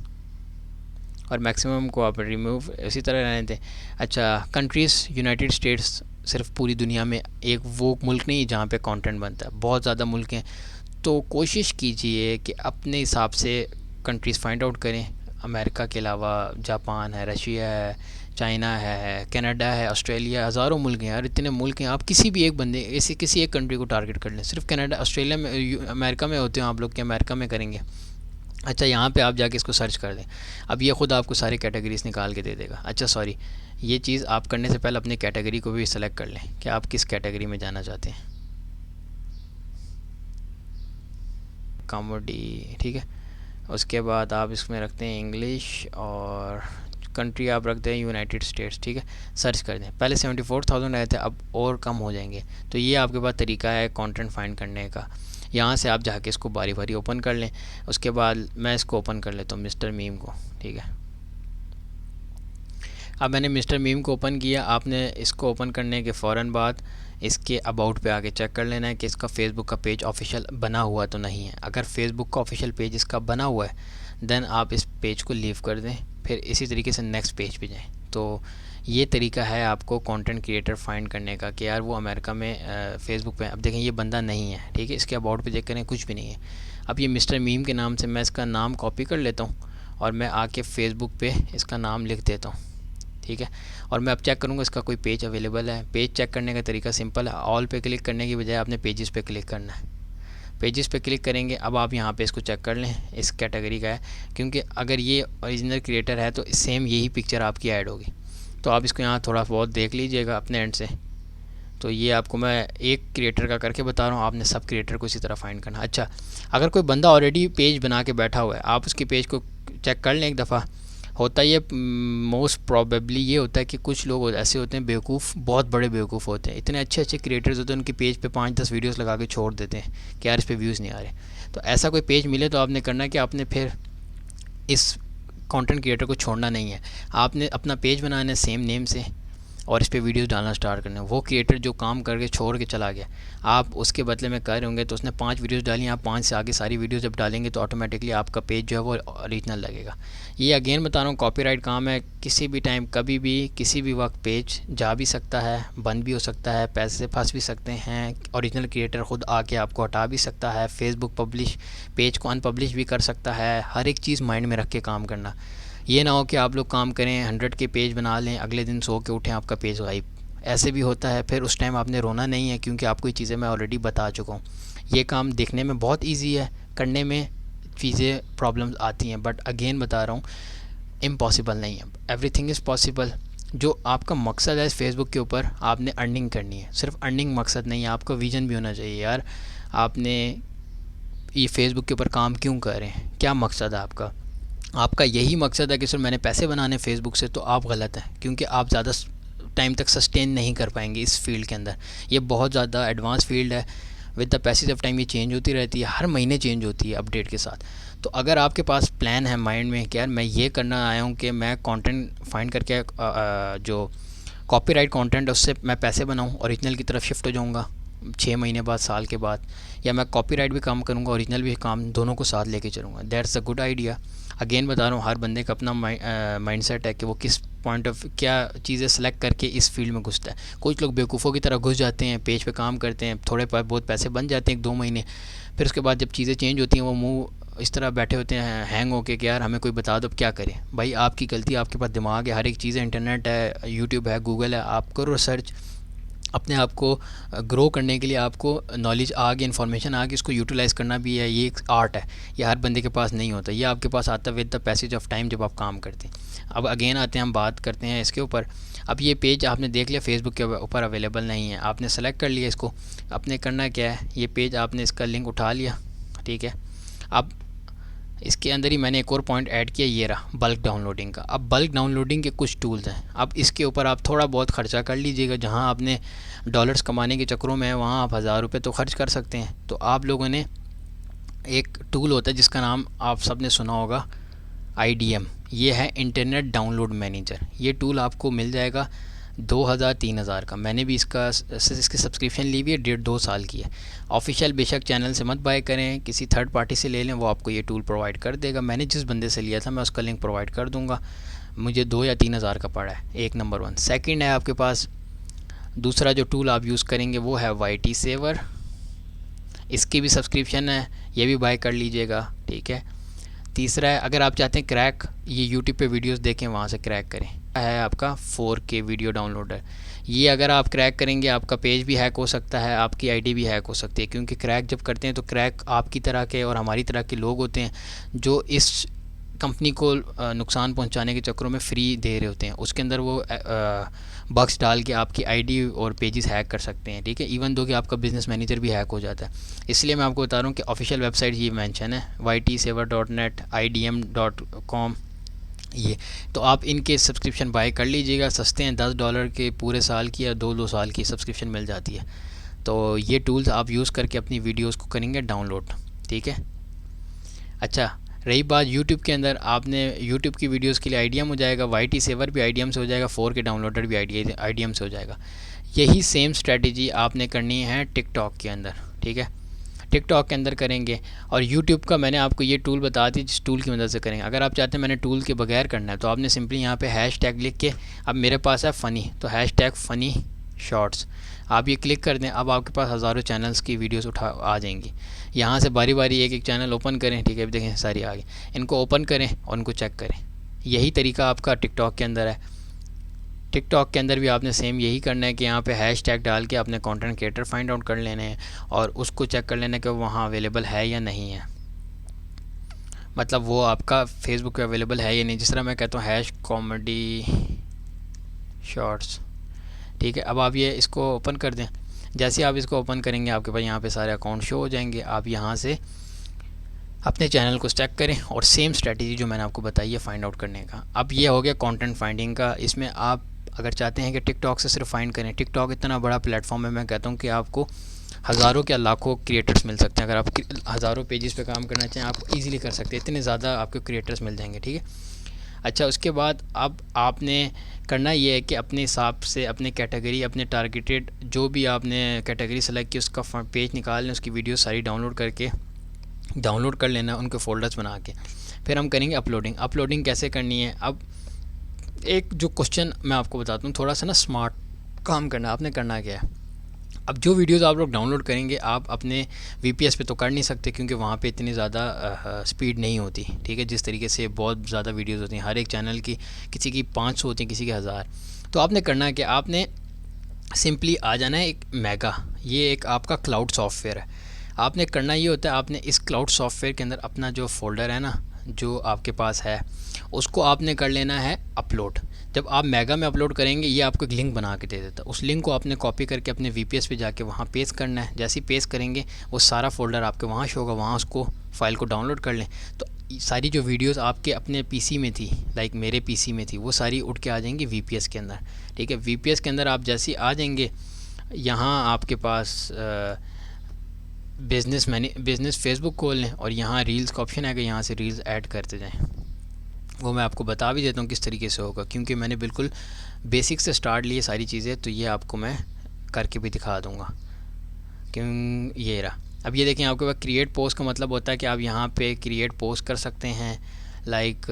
और मैक्सिमम को आप रिमूव इसी तरह रहने दें। अच्छा, कंट्रीज़ यूनाइटेड स्टेट्स, सिर्फ पूरी दुनिया में एक वो मुल्क नहीं जहाँ पे कंटेंट बनता है, बहुत ज़्यादा मुल्क हैं। तो कोशिश कीजिए कि अपने हिसाब से कंट्रीज़ फाइंड आउट करें। अमेरिका के अलावा जापान है, रशिया है, चाइना है, कनाडा है, ऑस्ट्रेलिया, हज़ारों मुल्क हैं यार, इतने मुल्क हैं। आप किसी भी एक बंदे ऐसे किसी एक कंट्री को टारगेट कर लें। सिर्फ कनाडा ऑस्ट्रेलिया में अमेरिका में होते हो आप लोग कि अमेरिका में करेंगे। अच्छा, यहाँ पे आप जाके इसको सर्च कर दें, अब ये ख़ुद आपको सारी कैटेगरीज निकाल के दे देगा। अच्छा सॉरी, ये चीज़ आप करने से पहले अपनी कैटेगरी को भी सिलेक्ट कर लें कि आप किस कैटेगरी में जाना चाहते हैं। कॉमेडी, ठीक है। उसके बाद आप इसमें रखते हैं इंग्लिश, और कंट्री आप रखते हैं यूनाइटेड स्टेट्स, ठीक है। सर्च कर दें, पहले 74,000 आए थे, अब और कम हो जाएंगे। तो ये आपके पास तरीका है कंटेंट फाइंड करने का। यहाँ से आप जाके इसको बारी बारी ओपन कर लें। उसके बाद मैं इसको ओपन कर लेता हूँ मिस्टर मीम को, ठीक है। अब मैंने मिस्टर मीम को ओपन किया। आपने इसको ओपन करने के फ़ौरन बाद इसके अबाउट पे आके चेक कर लेना है कि इसका फेसबुक का पेज ऑफिशियल बना हुआ तो नहीं है। अगर फेसबुक का ऑफिशियल पेज इसका बना हुआ है, देन आप इस पेज को लीव कर दें, फिर इसी तरीके से नेक्स्ट पेज पे जाएं। तो ये तरीका है आपको कंटेंट क्रिएटर फाइंड करने का कि यार वो अमेरिका में फेसबुक पे। अब देखें ये बंदा नहीं है, ठीक है, इसके अबाउट पे चेक करें, कुछ भी नहीं है। अब ये मिस्टर मीम के नाम से मैं इसका नाम कॉपी कर लेता हूँ और मैं आके फेसबुक पे इसका नाम लिख देता हूँ, ठीक है। और मैं अब चेक करूँगा इसका कोई पेज अवेलेबल है। पेज चेक करने का तरीका सिंपल है, ऑल पे क्लिक करने की बजाय आपने पेजेस पे क्लिक करना है। पेजेस पे क्लिक करेंगे, अब आप यहाँ पे इसको चेक कर लें इस कैटेगरी का है, क्योंकि अगर ये ओरिजिनल क्रिएटर है तो सेम यही पिक्चर आपकी ऐड होगी। तो आप इसको यहाँ थोड़ा बहुत देख लीजिएगा अपने एंड से। तो ये आपको मैं एक क्रिएटर का करके बता रहा हूँ, आपने सब क्रिएटर को इसी तरह फाइंड करना। अच्छा, अगर कोई बंदा ऑलरेडी पेज बना के बैठा हुआ है, आप उसके पेज को चेक कर लें एक दफ़ा। होता ये मोस्ट प्रॉबेबली ये होता है कि कुछ लोग ऐसे होते हैं बेवकूफ़, बहुत बड़े बेवकूफ़ होते हैं, इतने अच्छे अच्छे क्रिएटर्स होते हैं, उनके पेज पे 5-10 वीडियोस लगा के छोड़ देते हैं कि यार इस पे व्यूज़ नहीं आ रहे। तो ऐसा कोई पेज मिले तो आपने करना है कि आपने फिर इस कंटेंट क्रिएटर को छोड़ना नहीं है, आपने अपना पेज बनाना है सेम नेम से और इस पे वीडियोस डालना स्टार्ट करना है। वो क्रिएटर जो काम करके छोड़ के चला गया, आप उसके बदले में कर रहे होंगे, तो उसने 5 वीडियोस डाली, आप 5 से आगे सारी वीडियोस जब डालेंगे तो ऑटोमेटिकली आपका पेज जो है वो ओरिजिनल लगेगा। ये अगेन बता रहा हूँ, कॉपीराइट काम है, किसी भी टाइम कभी भी किसी भी वक्त पेज जा भी सकता है, बंद भी हो सकता है, पैसे फंस भी सकते हैं, ओरिजिनल क्रिएटर ख़ुद आके आपको हटा भी सकता है, फेसबुक पब्लिश पेज को अनपब्लिश भी कर सकता है। हर एक चीज़ माइंड में रख के काम करना। ये ना हो कि आप लोग काम करें 100 के पेज बना लें, अगले दिन सो के उठें आपका पेज गायब, ऐसे भी होता है। फिर उस टाइम आपने रोना नहीं है, क्योंकि आपको ये चीज़ें मैं ऑलरेडी बता चुका हूँ। ये काम देखने में बहुत इजी है, करने में चीज़ें प्रॉब्लम्स आती हैं, बट अगेन बता रहा हूँ इम्पॉसिबल नहीं है, एवरीथिंग इज़ पॉसिबल। जो आपका मकसद है इस फेसबुक के ऊपर, आपने अर्निंग करनी है, सिर्फ अर्निंग मकसद नहीं है, आपका विजन भी होना चाहिए। यार आपने ये फेसबुक के ऊपर काम क्यों कर रहे हैं, क्या मकसद है आपका? आपका यही मकसद है कि सर मैंने पैसे बनाने फेसबुक से, तो आप गलत हैं, क्योंकि आप ज़्यादा टाइम तक सस्टेन नहीं कर पाएंगे इस फील्ड के अंदर। ये बहुत ज़्यादा एडवांस फील्ड है, with the passage of time ये चेंज होती रहती है, हर महीने चेंज होती है अपडेट के साथ। तो अगर आपके पास प्लान है माइंड में कि यार मैं ये करना आया हूँ कि मैं कंटेंट फाइंड करके जो कॉपीराइट कंटेंट है उससे मैं पैसे बनाऊँ, ओरिजिनल की तरफ शिफ्ट हो जाऊँगा 6 महीने बाद, साल के बाद, या मैं कॉपीराइट भी काम करूँगा, ओरिजिनल भी काम, दोनों को साथ लेके चलूँगा, that's a good idea. Again बता रहा हूँ, हर बंदे का अपना माइंडसेट है कि वो किस पॉइंट ऑफ क्या चीज़ें सेलेक्ट करके इस फील्ड में घुसता है। कुछ लोग बेवकूफ़ों की तरह घुस जाते हैं, पेज पे काम करते हैं, थोड़े बहुत पैसे बन जाते हैं 1-2 महीने, फिर उसके बाद जब चीज़ें चेंज होती हैं वो मुँह इस तरह बैठे होते हैं हैंग होके कि यार हमें कोई बता दो अब क्या करें। भाई आपकी गलती, आपके पास दिमाग है, हर एक चीज़ है, इंटरनेट है, यूट्यूब है, गूगल है, आप करो रिसर्च, अपने आप को ग्रो करने के लिए आपको नॉलेज आ गई, इन्फॉर्मेशन आ गई, इसको यूटिलाइज़ करना भी है, ये एक आर्ट है। ये हर बंदे के पास नहीं होता, ये आपके पास आता है with the passage of time जब आप काम करते हैं। अब अगेन आते हैं, हम बात करते हैं इसके ऊपर। अब ये पेज आपने देख लिया फेसबुक के ऊपर अवेलेबल नहीं है, आपने सेलेक्ट कर लिया इसको। आपने करना क्या है, ये पेज आपने इसका लिंक उठा लिया, ठीक है। अब इसके अंदर ही मैंने एक और पॉइंट ऐड किया, ये रहा बल्क डाउनलोडिंग का। अब बल्क डाउनलोडिंग के कुछ टूल्स हैं, अब इसके ऊपर आप थोड़ा बहुत खर्चा कर लीजिएगा। जहां आपने डॉलर्स कमाने के चक्करों में वहाँ आप 1000 रुपये तो खर्च कर सकते हैं। तो आप लोगों ने, एक टूल होता है जिसका नाम आप सब ने सुना होगा, IDM। ये है इंटरनेट डाउनलोड मैनेजर। ये टूल आपको मिल जाएगा 2000-3000 का। मैंने भी इसकी सब्सक्रिप्शन ली हुई है, 1.5-2 साल की है। ऑफिशियल बेशक चैनल से मत बाय करें, किसी थर्ड पार्टी से ले लें, वो आपको ये टूल प्रोवाइड कर देगा। मैंने जिस बंदे से लिया था मैं उसका लिंक प्रोवाइड कर दूंगा। मुझे 2 या 3 हज़ार का पड़ा है, एक नंबर 1। सेकंड है आपके पास, दूसरा जो टूल आप यूज़ करेंगे वो है YT सेवर। इसकी भी सब्सक्रिप्शन है, ये भी बाय कर लीजिएगा, ठीक है। तीसरा है, अगर आप चाहते हैं क्रैक, ये यूट्यूब पे वीडियोस देखें वहाँ से क्रैक करें, है आपका 4K वीडियो डाउनलोडर। ये अगर आप क्रैक करेंगे आपका पेज भी हैक हो सकता है, आपकी आईडी भी हैक हो सकती है। क्योंकि क्रैक जब करते हैं तो क्रैक आपकी तरह के और हमारी तरह के लोग होते हैं जो इस कंपनी को नुकसान पहुंचाने के चक्करों में फ्री दे रहे होते हैं। उसके अंदर वो बग्स डाल के आपकी आईडी और पेजेस हैक कर सकते हैं, ठीक है। इवन दो कि आपका बिज़नेस मैनेजर भी हैक हो जाता है। इसलिए मैं आपको बता रहा हूँ कि ऑफिशियल वेबसाइट ये मेंशन है, ytsaver.net, idm.com। ये तो आप इनके सब्सक्रिप्शन बाय कर लीजिएगा, सस्ते हैं, $10 के पूरे साल की या 2-2 साल की सब्सक्रिप्शन मिल जाती है। तो ये टूल्स आप यूज़ करके अपनी वीडियोस को करेंगे डाउनलोड, ठीक है। अच्छा, रही बात यूट्यूब के अंदर, आपने यूट्यूब की वीडियोस के लिए IDM हो जाएगा, YT सेवर भी IDM से हो जाएगा, 4K डाउनलोडर भी IDM से हो जाएगा। यही सेम स्ट्रेटजी आपने करनी है टिकटॉक के अंदर, ठीक है। टिकटॉक के अंदर करेंगे, और यूट्यूब का मैंने आपको ये टूल बता दी जिस टूल की मदद से करेंगे। अगर आप चाहते हैं मैंने टूल के बगैर करना है तो आपने सिंपली यहाँ पे हैशटैग लिख के, अब मेरे पास है फ़नी, तो हैशटैग फ़नी शॉर्ट्स आप ये क्लिक कर दें। अब आपके पास हज़ारों चैनल्स की वीडियोस उठा आ जाएंगी। यहाँ से बारी बारी एक एक चैनल ओपन करें, ठीक है, अभी देखें सारी आ गई। इनको ओपन करें और उनको चेक करें। यही तरीका आपका टिकटॉक के अंदर है। टिकटॉक के अंदर भी आपने सेम यही करना है कि यहाँ पे हैशटैग डाल के अपने कंटेंट क्रिएटर फाइंड आउट कर लेने हैं और उसको चेक कर लेना है कि वहाँ अवेलेबल है या नहीं है। मतलब वो आपका फेसबुक पे अवेलेबल है या नहीं। जिस तरह मैं कहता हूँ हैश कॉमेडी शॉर्ट्स, ठीक है। अब आप ये इसको ओपन कर दें। जैसे आप इसको ओपन करेंगे आपके पास यहाँ पे सारे अकाउंट शो हो जाएंगे। आप यहाँ से अपने चैनल को चेक करें और सेम स्ट्रेटजी जो मैंने आपको बताई है फाइंड आउट करने का। अब ये हो गया कंटेंट फाइंडिंग का। इसमें आप अगर चाहते हैं कि टिकटॉक से सिर्फ फाइंड करें, टिकटॉक इतना बड़ा प्लेटफॉर्म है, मैं कहता हूँ कि आपको हज़ारों क्या लाखों क्रिएटर्स मिल सकते हैं। अगर आप हज़ारों पेजेस पे काम करना चाहें आप इजीली कर सकते हैं, इतने ज़्यादा आपको क्रिएटर्स मिल जाएंगे, ठीक है। अच्छा, उसके बाद अब आपने करना ये है कि अपने हिसाब से अपने कैटेगरी, अपने टारगेटेड जो भी आपने कैटेगरी सेलेक्ट की उसका पेज निकाल लें, उसकी वीडियो सारी डाउनलोड कर लेना उनके फ़ोल्डर्स बना के। फिर हम करेंगे अपलोडिंग। अपलोडिंग कैसे करनी है, अब एक जो क्वेश्चन मैं आपको बताता हूँ, थोड़ा सा ना स्मार्ट काम करना। आपने करना क्या है, अब जो वीडियोस आप लोग डाउनलोड करेंगे आप अपने VPS पे तो कर नहीं सकते क्योंकि वहाँ पे इतनी ज़्यादा स्पीड नहीं होती, ठीक है। जिस तरीके से बहुत ज़्यादा वीडियोस होती हैं, हर एक चैनल की किसी की 500 होती हैं, किसी की 1000। तो आपने करना है कि आपने सिंपली आ जाना है एक मेगा, ये एक आपका क्लाउड सॉफ्टवेयर है। आपने करना ये होता है, आपने इस क्लाउड सॉफ्टवेयर के अंदर अपना जो फ़ोल्डर है ना जो आपके पास है उसको आपने कर लेना है अपलोड। जब आप मेगा में अपलोड करेंगे ये आपको एक लिंक बना के दे देता है, उस लिंक को आपने कॉपी करके अपने VPS पे जाके वहाँ पेस्ट करना है। जैसे ही पेस्ट करेंगे वो सारा फ़ोल्डर आपके वहाँ शो होगा, वहाँ उसको फ़ाइल को डाउनलोड कर लें। तो सारी जो वीडियोस आपके अपने PC में थी, लाइक मेरे PC में थी, वो सारी उठ के आ जाएंगी VPS के अंदर, ठीक है। VPS के अंदर आप जैसे ही आ जाएंगे, यहाँ आपके पास बिज़नेस फेसबुक खोल लें और यहाँ रील्स का ऑप्शन है कि यहाँ से रील्स ऐड करते जाएं। वो मैं आपको बता भी देता हूँ किस तरीके से होगा, क्योंकि मैंने बिल्कुल बेसिक से स्टार्ट लिए सारी चीज़ें, तो ये आपको मैं करके भी दिखा दूँगा। क्यों, ये रहा। अब ये देखें, आपके पास क्रिएट पोस्ट का मतलब होता है कि आप यहाँ पे क्रिएट पोस्ट कर सकते हैं, लाइक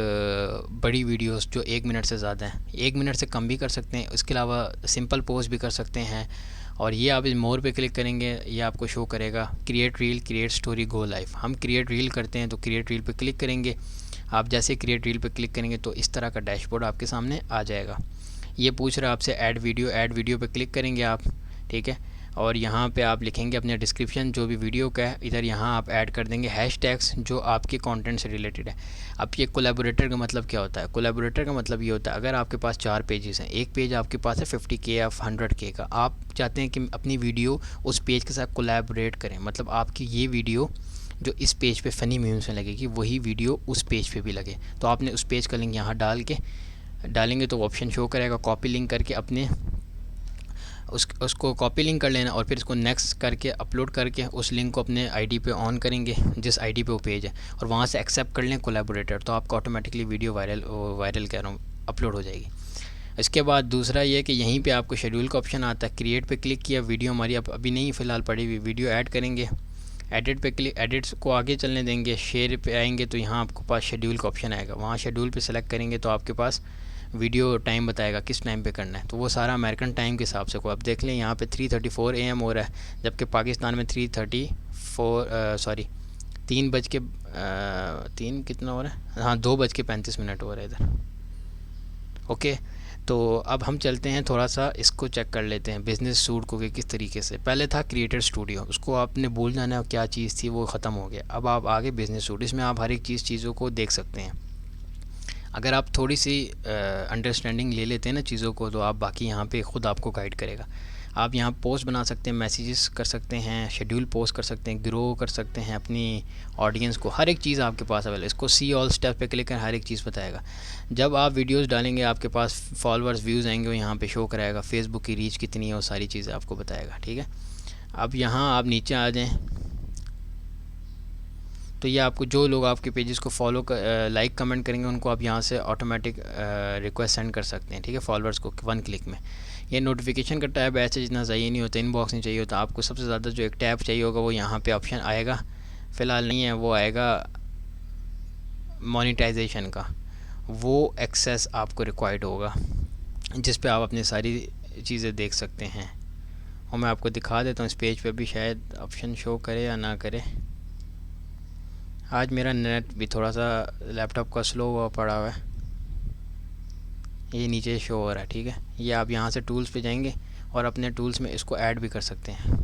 बड़ी वीडियोस जो 1 मिनट से ज़्यादा हैं, 1 मिनट से कम भी कर सकते हैं। इसके अलावा सिंपल पोस्ट भी कर सकते हैं। और ये आप इस मोर पे क्लिक करेंगे, ये आपको शो करेगा create reel, create story, go live. हम क्रिएट रील करते हैं तो क्रिएट रील पे क्लिक करेंगे। आप जैसे क्रिएट रील पे क्लिक करेंगे तो इस तरह का डैशबोर्ड आपके सामने आ जाएगा। ये पूछ रहा है आपसे ऐड वीडियो पे क्लिक करेंगे आप। ठीक है। और यहाँ पे आप लिखेंगे अपने डिस्क्रिप्शन जो भी वीडियो का है, इधर यहाँ आप ऐड कर देंगे हैशटैग्स जो आपके कंटेंट से रिलेटेड है। अब ये कोलैबोरेटर का मतलब क्या होता है? कोलैबोरेटर का मतलब ये होता है, अगर आपके पास 4 पेजेस हैं, एक पेज आपके पास है 50K या 100K का, आप चाहते हैं कि अपनी वीडियो उस पेज के साथ कोलैबोरेट करें, मतलब आपकी ये वीडियो जो इस पेज पे फ़नी मीम्स में लगेगी वही वीडियो उस पेज पे भी लगे, तो आपने उस पेज का लिंक यहाँ डालेंगे तो ऑप्शन शो करेगा, कॉपी लिंक करके अपने उसको कॉपी लिंक कर लेना और फिर इसको नेक्स्ट करके अपलोड करके उस लिंक को अपने आईडी पे ऑन करेंगे जिस आईडी पे वो पेज है, और वहाँ से एक्सेप्ट कर लें कोलैबोरेटर, तो आपका ऑटोमेटिकली वीडियो वायरल कह रहा हूँ अपलोड हो जाएगी। इसके बाद दूसरा ये है कि यहीं पे आपको शेड्यूल का ऑप्शन आता है, क्रिएट पे क्लिक किया, वीडियो हमारी अब अभी नहीं फ़िलहाल पड़ी हुई, वीडियो ऐड करेंगे, एडिट पे क्लिक, एडिट्स को आगे चलने देंगे, शेयर पे आएंगे तो यहाँ आपके पास शेड्यूल का ऑप्शन आएगा, वहाँ शेड्यूल पे सेलेक्ट करेंगे तो आपके पास वीडियो टाइम बताएगा किस टाइम पे करना है, तो वो सारा अमेरिकन टाइम के हिसाब से को आप देख लें। यहाँ पे 3:34 AM हो रहा है, जबकि पाकिस्तान में 3 बज के 3 कितना हो रहा है, हाँ 2:35 हो रहा है इधर। ओके, तो अब हम चलते हैं थोड़ा सा इसको चेक कर लेते हैं बिज़नेस सूट को कि किस तरीके से। पहले था क्रिएटर स्टूडियो, उसको आपने भूल जाना है क्या चीज़ थी, वो ख़त्म हो गया। अब आप आगे बिज़नेस सूट, इसमें आप हर एक चीज़ों को देख सकते हैं। अगर आप थोड़ी सी अंडरस्टैंडिंग ले लेते हैं ना चीज़ों को, तो आप बाकी यहाँ पे ख़ुद आपको गाइड करेगा। आप यहाँ पोस्ट बना सकते हैं, मैसेजेस कर सकते हैं, शेड्यूल पोस्ट कर सकते हैं, ग्रो कर सकते हैं अपनी ऑडियंस को, हर एक चीज़ आपके पास अवेलेबल। इसको सी ऑल स्टेप पे क्लिक कर हर एक चीज़ बताएगा। जब आप वीडियोस डालेंगे आपके पास फॉलोअर्स व्यूज़ आएंगे, वो यहाँ पे शो कराएगा, फेसबुक की रीच कितनी है, वो सारी चीज़ें आपको बताएगा। ठीक है, अब यहाँ आप नीचे आ जाएँ तो ये आपको जो लोग आपके पेजेस को फॉलो लाइक कमेंट करेंगे उनको आप यहाँ से ऑटोमेटिक रिक्वेस्ट सेंड कर सकते हैं। ठीक है, फॉलोअर्स को 1 क्लिक में। ये नोटिफिकेशन का टैब ऐसे जितना चाहिए नहीं होता, इनबॉक्स नहीं चाहिए होता, आपको सबसे ज़्यादा जो एक टैब चाहिए होगा वो यहाँ पे ऑप्शन आएगा, फ़िलहाल नहीं है, वो आएगा मोनेटाइजेशन का, वो एक्सेस आपको रिक्वायर्ड होगा जिस पे आप अपनी सारी चीज़ें देख सकते हैं। और मैं आपको दिखा देता हूँ इस पेज पे भी शायद ऑप्शन शो करे या ना करे। आज मेरा नेट भी थोड़ा सा लैपटॉप का स्लो हुआ पड़ा हुआ है, ये नीचे शो हो रहा है। ठीक है, ये आप यहाँ से टूल्स पे जाएंगे और अपने टूल्स में इसको ऐड भी कर सकते हैं।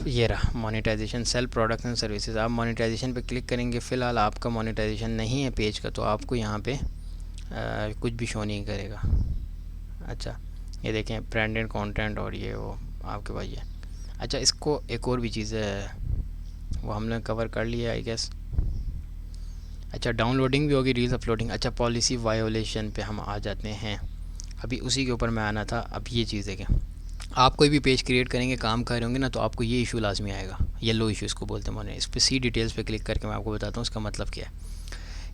ये रहा monetization, sell products and services. आप मोनेटाइजेशन पे क्लिक करेंगे, फ़िलहाल आपका मोनेटाइजेशन नहीं है पेज का, तो आपको यहाँ पे कुछ भी शो नहीं करेगा। अच्छा, ये देखें ब्रांडेड कंटेंट और ये वो आपके पास ये। अच्छा, इसको एक और भी चीज़ है, वो हमने कवर कर लिया आई गेस। अच्छा, डाउनलोडिंग भी होगी, रील्स अपलोडिंग। अच्छा, पॉलिसी वायोलेशन पे हम आ जाते हैं, अभी उसी के ऊपर मैं आना था। अब ये चीज़ है कि आप कोई भी पेज क्रिएट करेंगे, काम कर रहे होंगे ना, तो आपको ये इशू लाजमी आएगा, येलो इशू इसको बोलते हैं मोने। इस पर सी डिटेल्स पे क्लिक करके मैं आपको बताता हूँ इसका मतलब क्या है।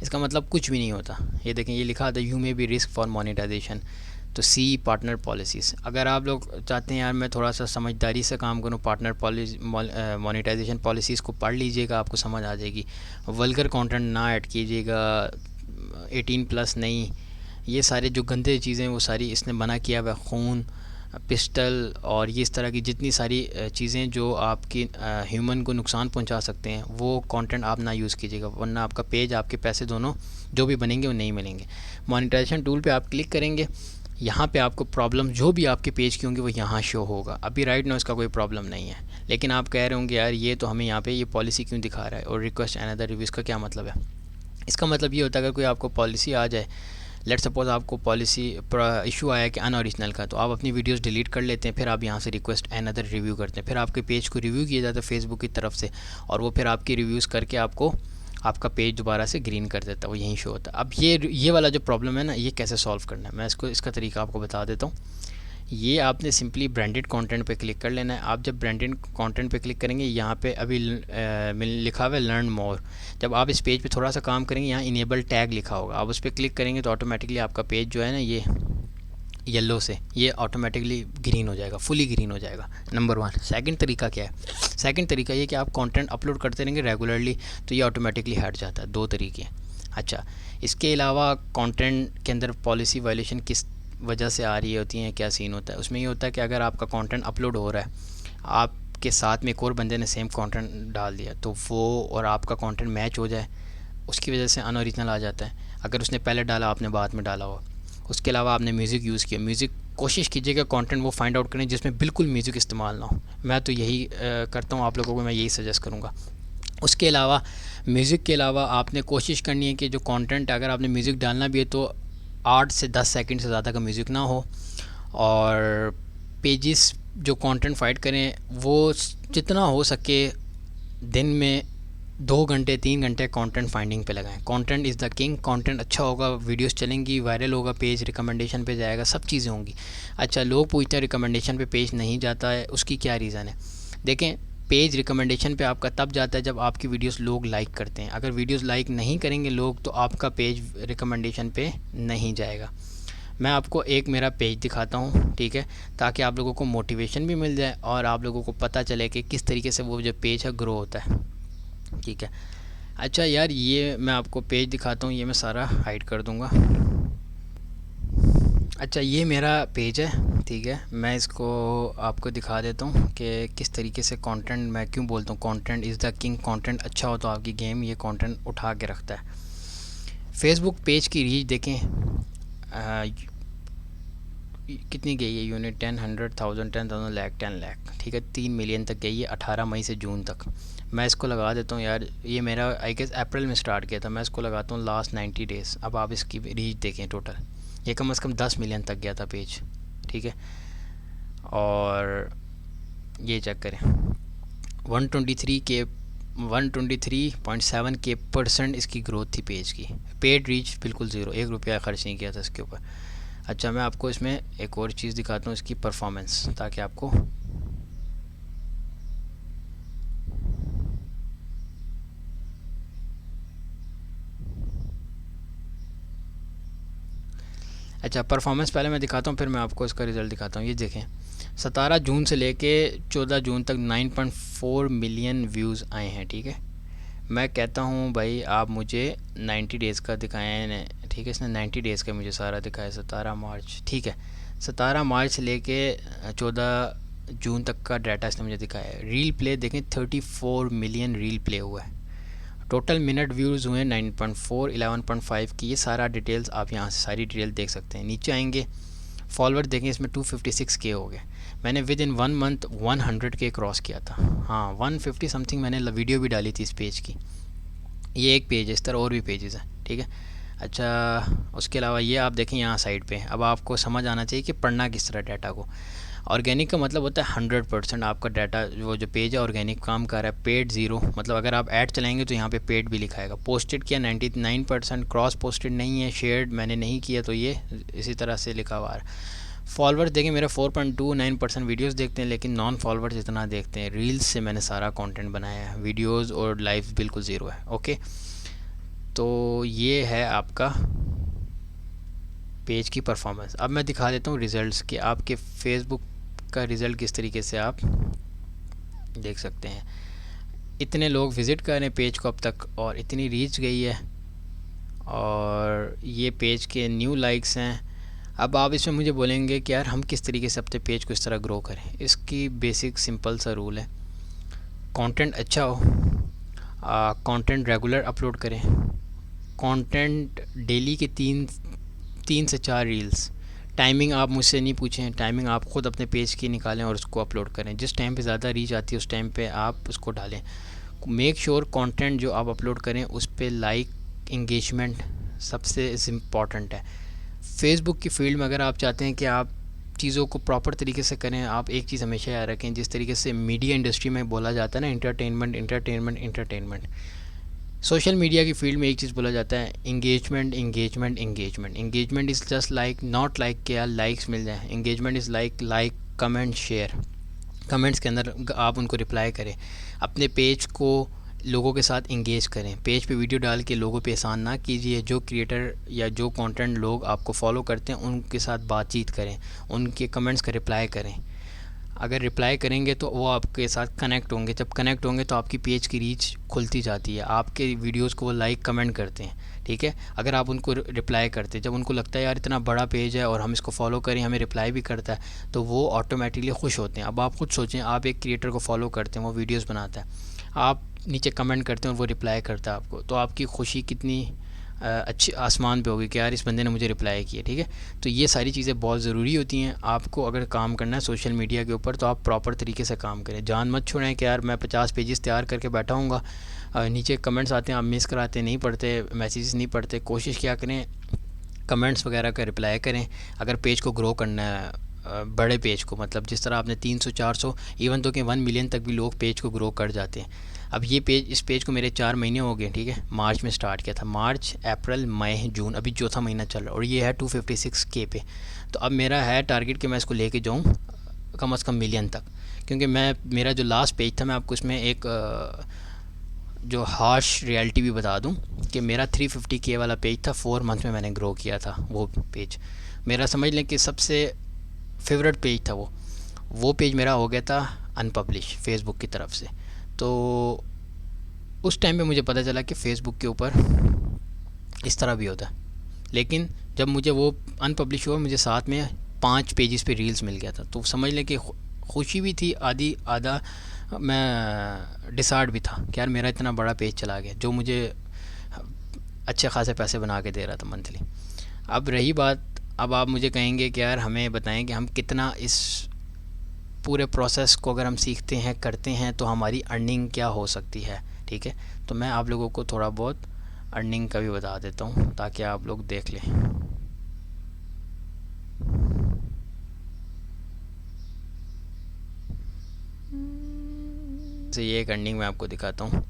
इसका मतलब कुछ भी नहीं होता। ये देखें, ये लिखा था you may be risk for monetization, तो सी पार्टनर पॉलिसीज़। अगर आप लोग चाहते हैं यार मैं थोड़ा सा समझदारी से काम करूँ, पार्टनर पॉलिसी मोनेटाइजेशन पॉलिसीज़ को पढ़ लीजिएगा, आपको समझ आ जाएगी। वल्गर कंटेंट ना ऐड कीजिएगा, 18+ नहीं, ये सारे जो गंदे चीज़ें वो सारी इसने मना किया हुआ, खून, पिस्टल और ये इस तरह की जितनी सारी चीज़ें जो आपकी ह्यूमन को नुकसान पहुंचा सकते हैं, वो कंटेंट आप ना यूज़ कीजिएगा, वरना आपका पेज, आपके पैसे दोनों जो भी बनेंगे वो नहीं मिलेंगे। मोनेटाइजेशन टूल पे आप क्लिक करेंगे, यहाँ पे आपको प्रॉब्लम जो भी आपके पेज की होंगी वो यहाँ शो होगा। अभी राइट नाउ इसका कोई प्रॉब्लम नहीं है, लेकिन आप कह रहे होंगे यार ये तो हमें यहाँ पे ये पॉलिसी क्यों दिखा रहा है, और रिक्वेस्ट अनदर रिव्यू, इसका क्या मतलब है? इसका मतलब ये होता है अगर कोई आपको पॉलिसी आ जाए, लेट सपोज आपको पॉलिसी इशू आया कि अनओरिजिनल का, तो आप अपनी वीडियोस डिलीट कर लेते हैं, फिर आप यहाँ से रिक्वेस्ट अनदर रिव्यू करते हैं, फिर आपके पेज को रिव्यू किया जाता है फेसबुक की तरफ से, और वो फिर आपकी रिव्यूज़ करके आपको आपका पेज दोबारा से ग्रीन कर देता है, वो यहीं शो होता है। अब ये वाला जो प्रॉब्लम है ना, ये कैसे सॉल्व करना है, मैं इसका तरीका आपको बता देता हूँ। ये आपने सिंपली ब्रांडेड कंटेंट पे क्लिक कर लेना है। आप जब ब्रांडेड कंटेंट पे क्लिक करेंगे, यहाँ पे अभी लिखा हुआ है लर्न मोर। जब आप इस पेज पे थोड़ा सा काम करेंगे, यहाँ इनेबल टैग लिखा होगा, आप उस पर क्लिक करेंगे तो ऑटोमेटिकली आपका पेज जो है ना, ये येलो से ये ऑटोमेटिकली ग्रीन हो जाएगा, फुली ग्रीन हो जाएगा। नंबर 1। सेकंड तरीका क्या है? सेकंड तरीका ये कि आप कंटेंट अपलोड करते रहेंगे रेगुलरली, तो ये ऑटोमेटिकली हट जाता है। 2 तरीके। अच्छा, इसके अलावा कंटेंट के अंदर पॉलिसी वायलेशन किस वजह से आ रही होती हैं, क्या सीन होता है? उसमें ये होता है कि अगर आपका कंटेंट अपलोड हो रहा है, आपके साथ में एक और बंदे ने सेम कंटेंट डाल दिया, तो वो और आपका कंटेंट मैच हो जाए, उसकी वजह से अनओरिजिनल आ जाता है, अगर उसने पहले डाला आपने बाद में डाला हो। उसके अलावा आपने म्यूज़िक यूज़ किया, म्यूज़िक कोशिश कीजिएगा कंटेंट वो फाइंड आउट करें जिसमें बिल्कुल म्यूज़िक इस्तेमाल ना हो। मैं तो यही करता हूँ, आप लोगों को मैं यही सजेस्ट करूँगा। उसके अलावा म्यूज़िक के अलावा आपने कोशिश करनी है कि जो कंटेंट अगर आपने म्यूज़िक डालना भी है तो 8 से 10 सेकंड से ज़्यादा का म्यूज़िक ना हो। और पेजेस जो कंटेंट फाइंड करें वो जितना हो सके दिन में 2 घंटे 3 घंटे कंटेंट फाइंडिंग पे लगाएं। Content is the king. Content अच्छा होगा, वीडियोस चलेंगी, वायरल होगा, पेज रिकमेंडेशन पे जाएगा, सब चीज़ें होंगी। अच्छा, लोग पूछते हैं रिकमेंडेशन पे पेज नहीं जाता है, उसकी क्या रीज़न है? देखें, पेज रिकमेंडेशन पे आपका तब जाता है जब आपकी वीडियोस लोग लाइक करते हैं। अगर वीडियोस लाइक नहीं करेंगे लोग तो आपका पेज रिकमेंडेशन पे नहीं जाएगा। मैं आपको एक मेरा पेज दिखाता हूँ, ठीक है, ताकि आप लोगों को मोटिवेशन भी मिल जाए और आप लोगों को पता चले कि किस तरीके से वो जो पेज है ग्रो होता है, ठीक है। अच्छा यार, ये मैं आपको पेज दिखाता हूँ, ये मैं सारा हाइड कर दूँगा। अच्छा, ये मेरा पेज है, ठीक है। मैं इसको आपको दिखा देता हूँ कि किस तरीके से कंटेंट, मैं क्यों बोलता हूँ content is the king. Content अच्छा हो तो आपकी गेम ये कंटेंट उठा के रखता है। फेसबुक पेज की रीच देखें, कितनी गई है यूनिट, 10, 100,000, 10,000, लाख, 10 लाख, ठीक है, 3 मिलियन तक गई है 18 मई से जून तक। मैं इसको लगा देता हूँ यार, ये मेरा आई गेस अप्रैल में स्टार्ट किया था, मैं इसको लगाता हूँ लास्ट 90 डेज़। अब आप इसकी रीच देखें, टोटल ये कम से कम 10 मिलियन तक गया था पेज, ठीक है। और ये चेक करें, 123.7 के % इसकी ग्रोथ थी पेज की। पेड रीच बिल्कुल ज़ीरो, 1 रुपया खर्च नहीं किया था इसके ऊपर। अच्छा, मैं आपको इसमें एक और चीज़ दिखाता हूँ, इसकी परफॉर्मेंस, ताकि आपको अच्छा परफॉर्मेंस पहले मैं दिखाता हूँ, फिर मैं आपको इसका रिज़ल्ट दिखाता हूँ। ये देखें, 17 जून से लेके 14 जून तक 9.4 मिलियन व्यूज़ आए हैं, ठीक है। मैं कहता हूँ भाई आप मुझे 90 डेज़ का दिखाएं, ठीक है। इसने 90 डेज़ का मुझे सारा दिखाया, 17 मार्च, ठीक है। 17 मार्च से लेके 14 जून तक का डाटा इसने मुझे दिखाया है। रील प्ले देखें, 34 मिलियन रील प्ले हुआ है। टोटल मिनट व्यूज़ हुए 9.4, 11.5 की। ये सारा डिटेल्स आप यहाँ से सारी डिटेल देख सकते हैं। नीचे आएंगे, फॉलोअर देखें, इसमें 256 के हो गए। मैंने विद इन 1 मंथ 100 के क्रॉस किया था। हाँ, 150 समथिंग मैंने वीडियो भी डाली थी इस पेज की। ये एक पेज है, इस तरह और भी पेजेस हैं, ठीक है। अच्छा, उसके अलावा ये आप देखें यहाँ साइड पे, अब आपको समझ आना चाहिए कि पढ़ना किस तरह डाटा को। ऑर्गेनिक का मतलब होता है 100% आपका डाटा, वो जो पेज है ऑर्गेनिक काम कर रहा है। पेड ज़ीरो, मतलब अगर आप ऐड चलाएंगे तो यहाँ पे पेड भी लिखाएगा। पोस्टेड किया 99%, क्रॉस पोस्टेड नहीं है, शेयर्ड मैंने नहीं किया तो ये इसी तरह से लिखा हुआ है। फॉलोअर्स देखें, मेरे 4.29% वीडियोस देखते हैं, लेकिन नॉन फॉलोअर्स इतना देखते हैं। रील्स से मैंने सारा कंटेंट बनाया है, वीडियोस और लाइव बिल्कुल ज़ीरो है, ओके। तो ये है आपका पेज की परफॉर्मेंस। अब मैं दिखा देता हूँ रिज़ल्ट्स कि आपके फेसबुक का रिज़ल्ट किस तरीके से आप देख सकते हैं। इतने लोग विज़िट कर रहे हैं पेज को अब तक, और इतनी रीच गई है, और ये पेज के न्यू लाइक्स हैं। अब आप इसमें मुझे बोलेंगे कि यार हम किस तरीके से अपने पेज को इस तरह ग्रो करें। इसकी बेसिक सिंपल सा रूल है, कंटेंट अच्छा हो, कंटेंट रेगुलर अपलोड करें, कंटेंट डेली के 3 से 4 रील्स। टाइमिंग आप मुझसे नहीं पूछें, टाइमिंग आप ख़ुद अपने पेज की निकालें और उसको अपलोड करें। जिस टाइम पे ज़्यादा रीच आती है उस टाइम पे आप उसको डालें। मेक श्योर कंटेंट जो आप अपलोड करें उस पर लाइक, इंगेजमेंट सबसे इम्पॉर्टेंट है। फेसबुक की फील्ड में अगर आप चाहते हैं कि आप चीज़ों को प्रॉपर तरीके से करें, आप एक चीज़ हमेशा याद रखें, जिस तरीके से मीडिया इंडस्ट्री में बोला जाता है ना, entertainment entertainment entertainment, social media की फील्ड में एक चीज़ बोला जाता है, engagement engagement engagement. Engagement is just like, not like कि यार लाइक्स मिल जाए। Engagement is like comment share. Comments के अंदर आप उनको रिप्लाई करें, अपने पेज को लोगों के साथ इंगेज करें। पेज पे वीडियो डाल के लोगों पे एहसान ना कीजिए। जो क्रिएटर या जो कंटेंट लोग आपको फॉलो करते हैं उनके साथ बातचीत करें, उनके कमेंट्स का रिप्लाई करें। अगर रिप्लाई करेंगे तो वो आपके साथ कनेक्ट होंगे, जब कनेक्ट होंगे तो आपकी पेज की रीच खुलती जाती है, आपके वीडियोस को वो लाइक कमेंट करते हैं, ठीक है। अगर आप उनको रिप्लाई करते हैं, जब उनको लगता है यार इतना बड़ा पेज है और हम इसको फॉलो करें, हमें रिप्लाई भी करता है, तो वो ऑटोमेटिकली खुश होते हैं। अब आप खुद सोचें, आप एक क्रिएटर को फॉलो करते हैं, वो वीडियोज़ बनाता है, आप नीचे कमेंट करते हैं और वो रिप्लाई करता है आपको, तो आपकी खुशी कितनी अच्छी आसमान पे होगी कि यार इस बंदे ने मुझे रिप्लाई किया, ठीक है। तो ये सारी चीज़ें बहुत ज़रूरी होती हैं। आपको अगर काम करना है सोशल मीडिया के ऊपर तो आप प्रॉपर तरीके से काम करें, जान मत छोड़ें कि यार मैं 50 पेजेस तैयार करके बैठा हूँगा, नीचे कमेंट्स आते हैं आप मिस कराते, नहीं पढ़ते, मैसेजेस नहीं पढ़ते। कोशिश क्या करें कमेंट्स वगैरह का रिप्लाई करें अगर पेज को ग्रो करना है, बड़े पेज को, मतलब जिस तरह आपने 300 400 इवन तो कि 1 मिलियन तक भी लोग पेज को ग्रो कर जाते हैं। अब ये पेज, इस पेज को मेरे 4 महीने हो गए, ठीक है। मार्च में स्टार्ट किया था, मार्च अप्रैल मई जून, अभी चौथा महीना चल रहा है और ये है 256K पे। तो अब मेरा है टारगेट कि मैं इसको लेके जाऊँ कम से कम मिलियन तक, क्योंकि मैं, मेरा जो लास्ट पेज था, मैं आपको इसमें एक जो हार्श रियलिटी भी बता दूं कि मेरा 350K वाला पेज था, 4 मंथ में मैंने ग्रो किया था वो पेज। मेरा समझ लें कि सबसे फेवरेट पेज था वो पेज मेरा हो गया था अनपब्लिश फेसबुक की तरफ से। तो उस टाइम पे मुझे पता चला कि फ़ेसबुक के ऊपर इस तरह भी होता है। लेकिन जब मुझे वो अनपब्लिश हुआ, मुझे साथ में 5 पेजेस पे रील्स मिल गया था, तो समझ लें कि खुशी भी थी आधी आधा, मैं डिसहार्ट भी था कि यार मेरा इतना बड़ा पेज चला गया जो मुझे अच्छे खासे पैसे बना के दे रहा था मंथली। अब रही बात, अब आप मुझे कहेंगे कि यार हमें बताएं कि हम कितना इस पूरे प्रोसेस को अगर हम सीखते हैं, करते हैं, तो हमारी अर्निंग क्या हो सकती है, ठीक है। तो मैं आप लोगों को थोड़ा बहुत अर्निंग का भी बता देता हूँ ताकि आप लोग देख लें। से ये एक अर्निंग मैं आपको दिखाता हूँ।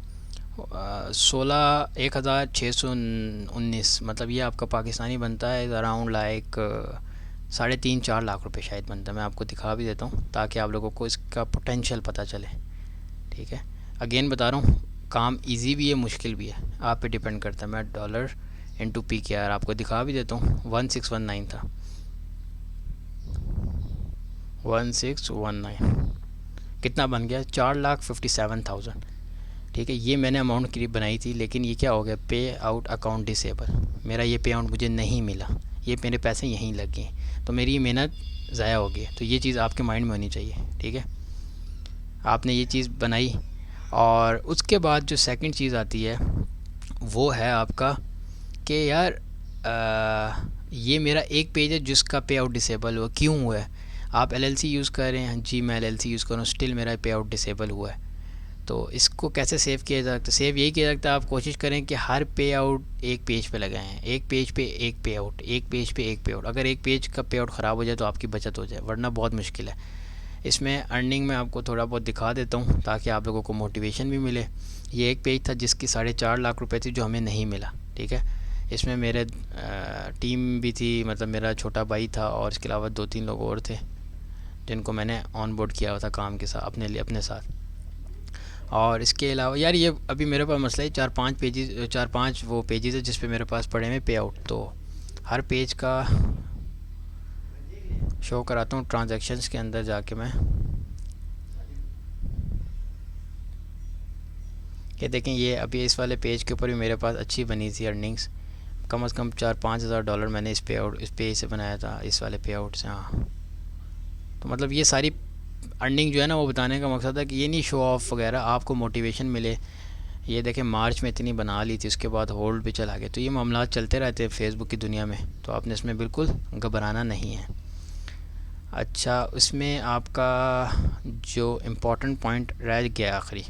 16,1619, मतलब ये आपका पाकिस्तानी बनता है अराउंड लाइक 3.5-4 लाख रुपए शायद बनता है। मैं आपको दिखा भी देता हूँ ताकि आप लोगों को इसका पोटेंशियल पता चले, ठीक है। अगेन बता रहा हूँ, काम इजी भी है, मुश्किल भी है, आप पे डिपेंड करता है। मैं डॉलर इंटू PKR आपको दिखा भी देता हूँ। 1619 था, 1619 कितना बन गया, 4,57,000, ठीक है। ये मैंने अमाउंट करीब बनाई थी, लेकिन ये क्या हो गया, पे आउट अकाउंट डिसेबल, मेरा ये पे आउट मुझे नहीं मिला, ये मेरे पैसे यहीं लग गए, तो मेरी मेहनत ज़ाया हो गई। तो ये चीज़ आपके माइंड में होनी चाहिए, ठीक है। आपने ये चीज़ बनाई और उसके बाद जो सेकंड चीज़ आती है वो है आपका कि यार ये मेरा एक पेज है जिसका पे आउट डिसेबल हुआ, क्यों हुआ है। आप LLC यूज़ कर रहे हैं, जी मैं LLC यूज़ कर रहा हूँ, स्टिल मेरा पे आउट डिसेबल हुआ है। तो इसको कैसे सेव किया जा सकता है, सेव यही किया जा सकता है, आप कोशिश करें कि हर पे आउट एक पेज पे लगाएं, एक पेज पे एक पे आउट, एक पेज पे एक पे आउट। अगर एक पेज का पे आउट ख़राब हो जाए तो आपकी बचत हो जाए, वरना बहुत मुश्किल है। इसमें अर्निंग में आपको थोड़ा बहुत दिखा देता हूँ ताकि आप लोगों को मोटिवेशन भी मिले। ये एक पेज था जिसकी 4.5 लाख रुपए थी जो हमें नहीं मिला, ठीक है। इसमें मेरे टीम भी थी, मतलब मेरा छोटा भाई था और इसके अलावा 2-3 लोग और थे जिनको मैंने ऑन बोर्ड किया हुआ था काम के साथ, अपने लिए, अपने साथ। और इसके अलावा यार ये अभी मेरे पास मसला है, 4-5 वो पेजेस है जिस पे मेरे पास पड़े हैं पे आउट। तो हर पेज का शो कराता हूँ ट्रांजैक्शंस के अंदर जाके मैं। ये देखें, ये अभी इस वाले पेज के ऊपर भी मेरे पास अच्छी बनी थी अर्निंग्स, कम से कम 4-5 हज़ार डॉलर मैंने इस पेज से बनाया था, इस वाले पे आउट से। हाँ, तो मतलब ये सारी अर्निंग जो है ना, वो बताने का मकसद है कि ये नहीं शो ऑफ वगैरह, आपको मोटिवेशन मिले। ये देखें मार्च में इतनी बना ली थी, उसके बाद होल्ड पे चला गया। तो ये मामला चलते रहते हैं फेसबुक की दुनिया में, तो आपने इसमें बिल्कुल घबराना नहीं है। अच्छा, उसमें आपका जो इम्पोर्टेंट पॉइंट रह गया आखिरी,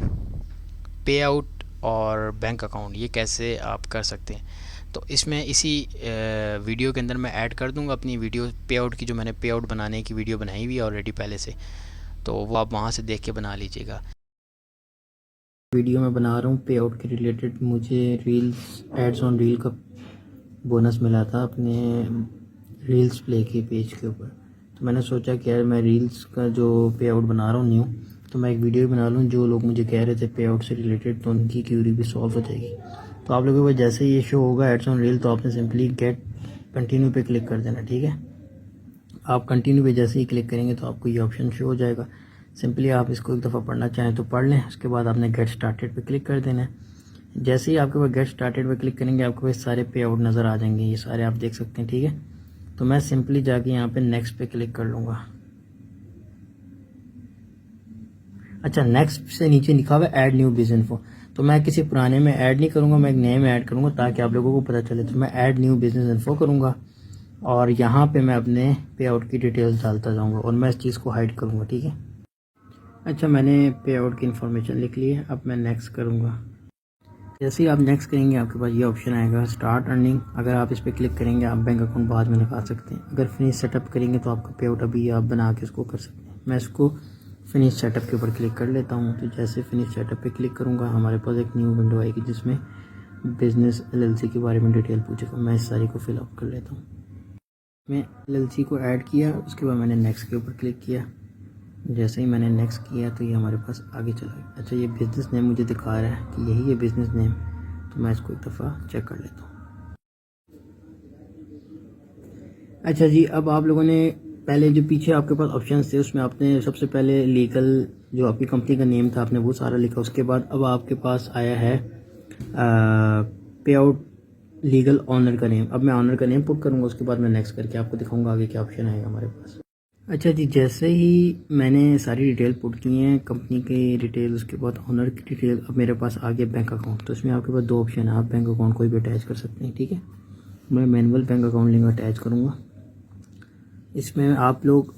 पे आउट और बैंक अकाउंट, ये कैसे आप कर सकते हैं। तो इसमें इसी वीडियो के अंदर मैं ऐड कर दूंगा अपनी वीडियो पे आउट की, जो मैंने पे आउट बनाने की वीडियो बनाई हुई है ऑलरेडी पहले से, तो वो आप वहाँ से देख के बना लीजिएगा। वीडियो मैं बना रहा हूँ पे आउट के रिलेटेड। मुझे रील्स एड्स ऑन रील का बोनस मिला था अपने रील्स प्ले के पेज के ऊपर। तो मैंने सोचा कि यार मैं रील्स का जो पे आउट बना रहा हूँ न्यू, तो मैं एक वीडियो बना लूँ। जो लोग मुझे कह रहे थे पे आउट से रिलेटेड, तो उनकी क्यूरी भी सॉल्व हो जाएगी। तो आप लोगों को जैसे ये शो होगा एड्स ऑन रील, तो आपने सिंपली गेट कंटिन्यू पे क्लिक कर देना, ठीक है। आप कंटिन्यू पे जैसे ही क्लिक करेंगे तो आपको ये ऑप्शन शो हो जाएगा। सिंपली आप इसको एक दफ़ा पढ़ना चाहें तो पढ़ लें, उसके बाद आपने गेट स्टार्टेड पे क्लिक कर देना है। जैसे ही आपके पास गेट स्टार्टेड पे क्लिक करेंगे आपके पास सारे पे आउट नज़र आ जाएंगे, ये सारे आप देख सकते हैं, ठीक है। तो मैं सिंपली जाके यहाँ पे नेक्स्ट पे क्लिक कर लूँगा। अच्छा, नेक्स्ट से नीचे लिखा हुआ है ऐड न्यू बिज़ इन्फो, तो तो मैं किसी पुराने में ऐड नहीं करूँगा, मैं एक नए में ऐड करूँगा ताकि आप लोगों को पता चले। तो मैं ऐड न्यू बिज़नेस इन्फो करूँगा और यहाँ पे मैं अपने पे आउट की डिटेल्स डालता जाऊँगा और मैं इस चीज़ को हाइड करूँगा, ठीक है। अच्छा, मैंने पे आउट की इन्फॉर्मेशन लिख ली है। अब मैं नेक्स्ट करूँगा। जैसे ही आप नेक्स्ट करेंगे आपके पास ये ऑप्शन आएगा स्टार्ट अर्निंग। अगर आप इस पर क्लिक करेंगे आप बैंक अकाउंट बाद में लगा सकते हैं। अगर फिनिश सेटअप करेंगे तो आपका पे आउट अभी आप बना के इसको कर सकते हैं। मैं इसको फिनिश सेटअप के ऊपर क्लिक कर लेता हूँ। तो जैसे फिनिश सेटअप पे क्लिक करूँगा हमारे पास एक न्यू विंडो आएगी जिसमें बिज़नेस LLC के बारे में डिटेल पूछेगा। मैं इस सारी को फिलअप कर लेता हूँ। मैं LLC को ऐड किया, उसके बाद मैंने नेक्स्ट के ऊपर क्लिक किया। जैसे ही मैंने नेक्स्ट किया तो ये हमारे पास आगे चला गया। अच्छा, ये बिज़नेस नेम मुझे दिखा रहा है कि यही है बिज़नेस नेम, तो मैं इसको एक दफ़ा चेक कर लेता हूँ। अच्छा जी, अब आप लोगों ने पहले जो पीछे आपके पास ऑप्शंस थे उसमें आपने सबसे पहले लीगल जो आपकी कंपनी का नेम था आपने वो सारा लिखा। उसके बाद अब आपके पास आया है पे आउट लीगल ऑनर का नेम। अब मैं ऑनर का नेम पुट करूँगा, उसके बाद मैं नेक्स्ट करके आपको दिखाऊंगा आगे क्या ऑप्शन आएगा हमारे पास। अच्छा जी, जैसे ही मैंने सारी डिटेल पुट की हैं, कंपनी की डिटेल, उसके बाद ऑनर की डिटेल, अब मेरे पास आ गया बैंक अकाउंट। तो इसमें आपके पास दो ऑप्शन है, आप बैंक अकाउंट कोई भी अटैच कर सकते हैं, ठीक है। मैं manual bank account link attach करूँगा। इसमें आप लोग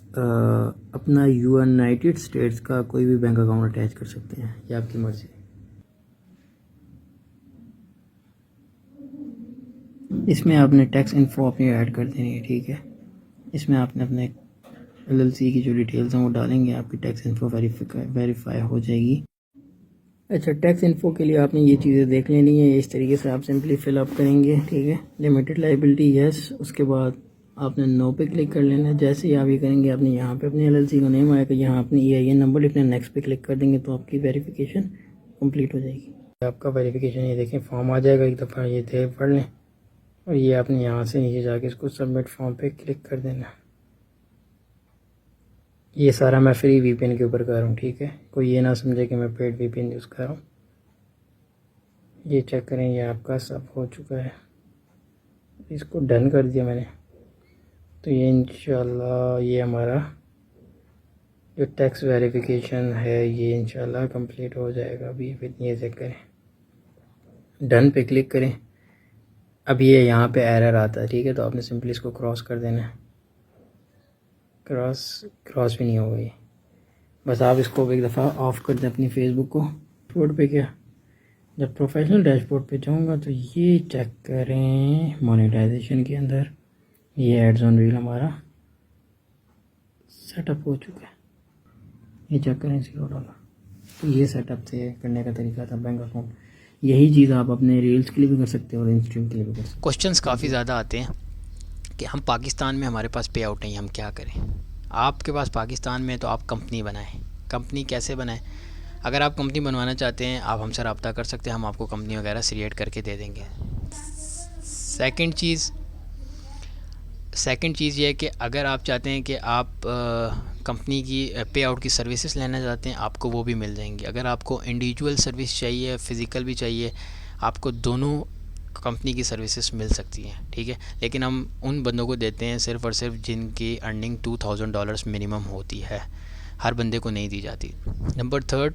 अपना यूनाइटेड स्टेट्स का कोई भी बैंक अकाउंट अटैच कर सकते हैं, ये आपकी मर्ज़ी है। इसमें आपने टैक्स इन्फो अपनी ऐड कर देनी है, ठीक है। इसमें आपने अपने LLC की जो डिटेल्स हैं वो डालेंगे, आपकी टैक्स इन्फो वेरीफाई हो जाएगी। अच्छा, टैक्स इन्फो के लिए आपने ये चीज़ें देख लेनी है। इस तरीके से आप सिंपली फिलअप करेंगे, ठीक है। लिमिटेड लाइबिलिटी यस, उसके बाद आपने नो पे क्लिक कर लेना है। जैसे ही आप ये करेंगे आपने यहाँ पे अपने LLC का नेम आएगा, यहाँ अपने EIN नंबर लिखना है, नेक्स्ट पे क्लिक कर देंगे तो आपकी वेरिफिकेशन कंप्लीट हो जाएगी। आपका वेरिफिकेशन ये देखें फॉर्म आ जाएगा, एक दफ़ा ये थे पढ़ लें और ये आपने यहाँ से नीचे जाके इसको सबमिट फॉर्म पे क्लिक कर देना। ये सारा मैं फ्री VPN के ऊपर कर रहा हूँ, ठीक है। कोई ये ना समझे कि मैं पेड VPN यूज़ कर रहा हूँ। ये चेक करें, ये आपका सब हो चुका है। इसको डन कर दिया मैंने, तो ये इंशाल्लाह ये हमारा जो टैक्स वेरिफिकेशन है ये इंशाल्लाह कंप्लीट हो जाएगा। अभी फिर ये चेक करें, डन पे क्लिक करें। अब ये यहाँ पे एरर आता है, ठीक है। तो आपने सिंपली इसको क्रॉस कर देना है। क्रॉस भी नहीं होगा ये, बस आप इसको एक दफ़ा ऑफ़ कर दें अपनी फेसबुक को। डैशबोर्ड पे क्या, जब प्रोफेशनल डैशबोर्ड पे जाऊँगा तो ये चेक करें मोनेटाइजेशन के अंदर ये एड्स ऑन रील हमारा सेटअप हो चुका है। ये चेक करें $0। तो ये सेटअप से करने का तरीका था बैंक अकाउंट। यही चीज़ आप अपने रील्स के लिए भी कर सकते हैं और इंस्ट्रीम के लिए भी कर सकते हैं। क्वेश्चंस काफ़ी ज़्यादा आते हैं कि हम पाकिस्तान में हमारे पास पे आउट नहीं, हम क्या करें। आपके पास पाकिस्तान में तो आप कंपनी बनाएं। कंपनी कैसे बनाएं? अगर आप कंपनी बनवाना चाहते हैं आप हमसे रब्ता कर सकते हैं, हम आपको कंपनी वगैरह क्रिएट करके दे देंगे। सेकंड चीज़ ये है कि अगर आप चाहते हैं कि आप कंपनी की पे आउट की सर्विसेज लेना चाहते हैं, आपको वो भी मिल जाएंगी। अगर आपको इंडिविजुअल सर्विस चाहिए, फ़िज़िकल भी चाहिए, आपको दोनों कंपनी की सर्विसेज मिल सकती हैं, ठीक है। लेकिन हम उन बंदों को देते हैं सिर्फ़ और सिर्फ जिनकी अर्निंग $2000 मिनिमम होती है, हर बंदे को नहीं दी जाती। नंबर थर्ड,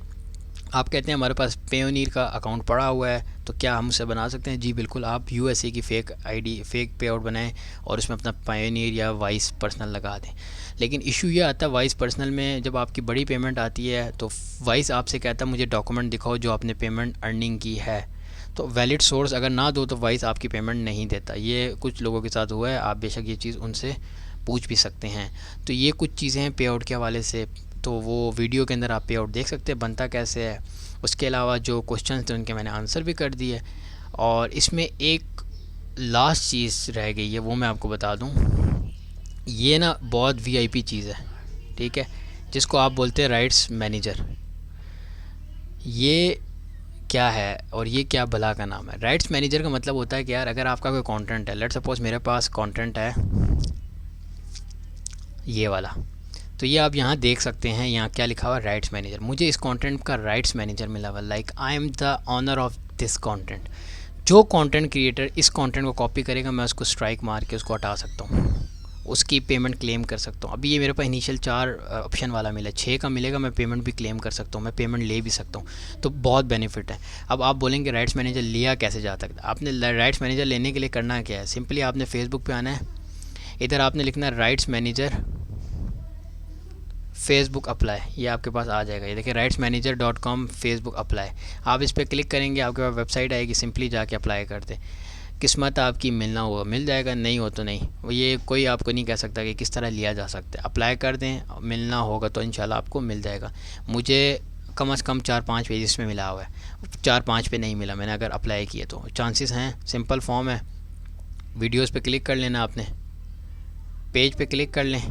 आप कहते हैं हमारे पास पेयोनियर का अकाउंट पड़ा हुआ है तो क्या हम उसे बना सकते हैं? जी बिल्कुल, आप USA की फ़ेक ID फ़ेक पे आउट बनाएं और उसमें अपना पेयोनियर या वाइस पर्सनल लगा दें। लेकिन इशू ये आता है वाइस पर्सनल में, जब आपकी बड़ी पेमेंट आती है तो वाइस आपसे कहता है मुझे डॉक्यूमेंट दिखाओ जो आपने पेमेंट अर्निंग की है। तो वैलिड सोर्स अगर ना दो तो वाइस आपकी पेमेंट नहीं देता। ये कुछ लोगों के साथ हुआ है, आप बेशक ये चीज़ उनसे पूछ भी सकते हैं। तो ये कुछ चीज़ें हैं पे आउट के हवाले से, तो वो वीडियो के अंदर आप पे आउट देख सकते हैं बनता कैसे है। उसके अलावा जो क्वेश्चन थे उनके मैंने आंसर भी कर दिए। और इसमें एक लास्ट चीज़ रह गई है, वो मैं आपको बता दूं। ये ना बहुत VIP चीज़ है, ठीक है, जिसको आप बोलते हैं राइट्स मैनेजर। ये क्या है और ये क्या भला का नाम है? राइट्स मैनेजर का मतलब होता है कि यार अगर आपका कोई कंटेंट है, लेट्स सपोज मेरे पास कंटेंट है ये वाला, तो ये आप यहाँ देख सकते हैं, यहाँ क्या लिखा हुआ है, राइट्स मैनेजर। मुझे इस कंटेंट का राइट्स मैनेजर मिला हुआ, like I am the owner of this content. जो कंटेंट क्रिएटर इस कंटेंट को कॉपी करेगा मैं उसको स्ट्राइक मार के उसको हटा सकता हूँ। उसकी पेमेंट क्लेम कर सकता हूँ। अभी ये मेरे पास इनिशियल 4 ऑप्शन वाला मिला, 6 का मिलेगा, मैं पेमेंट भी क्लेम कर सकता हूँ, मैं पेमेंट ले भी सकता हूँ। तो बहुत बेनिफिट है। अब आप बोलेंगे राइट्स मैनेजर लिया कैसे जाता है? आपने राइट्स मैनेजर लेने के लिए करना क्या है, सिंपली आपने फेसबुक पे आना है, इधर आपने लिखना है राइट्स मैनेजर फेसबुक अप्लाई, ये आपके पास आ जाएगा। ये देखिए rightsmanager.com फेसबुक अप्लाई, आप इस पर क्लिक करेंगे, आपके पास वेबसाइट आएगी, सिंपली जाके अप्लाई कर दें। किस्मत आपकी, मिलना होगा मिल जाएगा, नहीं हो तो नहीं। ये कोई आपको नहीं कह सकता कि किस तरह लिया जा सकता है। अप्लाई कर दें, मिलना होगा तो इंशाल्लाह आपको मिल जाएगा। मुझे कम से कम 4-5 पेजेस में मिला हुआ है, 4-5 पे नहीं मिला मैंने अगर अप्लाई किए तो। चांसेस हैं, सिंपल फॉर्म है, वीडियोस पे क्लिक कर लेना आपने, पेज पे क्लिक कर लें,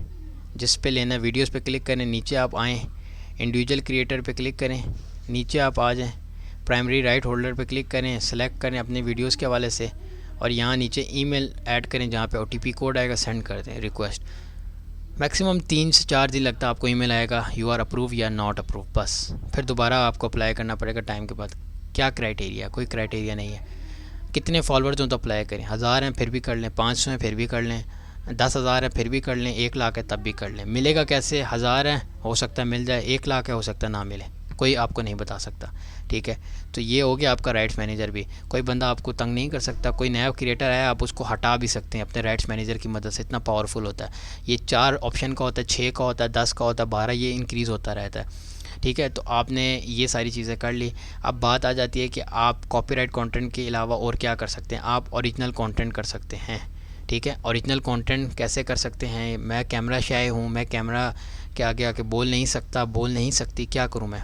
जिस पे लेना है वीडियोस पे क्लिक करें, नीचे आप आएँ, इंडिविजुअल क्रिएटर पे क्लिक करें, नीचे आप आ जाएँ, प्राइमरी राइट होल्डर पे क्लिक करें, सेलेक्ट करें अपने वीडियोस के हवाले से, और यहाँ नीचे ईमेल ऐड करें, जहाँ पे OTP कोड आएगा सेंड कर दें रिक्वेस्ट। मैक्सिमम 3 से 4 दिन लगता है, आपको ईमेल आएगा यू आर अप्रूव या नॉट अप्रूव, बस फिर दोबारा आपको अप्लाई करना पड़ेगा टाइम के बाद। क्या क्राइटेरिया? कोई क्राइटेरिया नहीं है। कितने फॉलोअर्स हों तो अप्लाई करें, 1000 हैं फिर भी कर लें, 500 हैं फिर भी कर लें, 10,000 है फिर भी कर लें, 1 लाख है तब भी कर लें। मिलेगा कैसे? 1000 है हो सकता है मिल जाए, 1 लाख है हो सकता है ना मिले, कोई आपको नहीं बता सकता। ठीक है, तो ये हो गया आपका राइट्स मैनेजर भी। कोई बंदा आपको तंग नहीं कर सकता, कोई नया क्रिएटर है आप उसको हटा भी सकते हैं अपने राइट्स मैनेजर की मदद से, इतना पावरफुल होता है ये। 4 ऑप्शन का होता है, 6 का होता है, 10 का होता है, 12, ये इंक्रीज़ होता रहता है। ठीक है, तो आपने ये सारी चीज़ें कर ली। अब बात आ जाती है कि आप कॉपीराइट कंटेंट के अलावा और क्या कर सकते हैं। आप ओरिजिनल कंटेंट कर सकते हैं। ठीक है, ओरिजिनल कंटेंट कैसे कर सकते हैं? मैं कैमरा शाय हूँ, मैं कैमरा के आगे आके बोल नहीं सकता, बोल नहीं सकती, क्या करूँ मैं?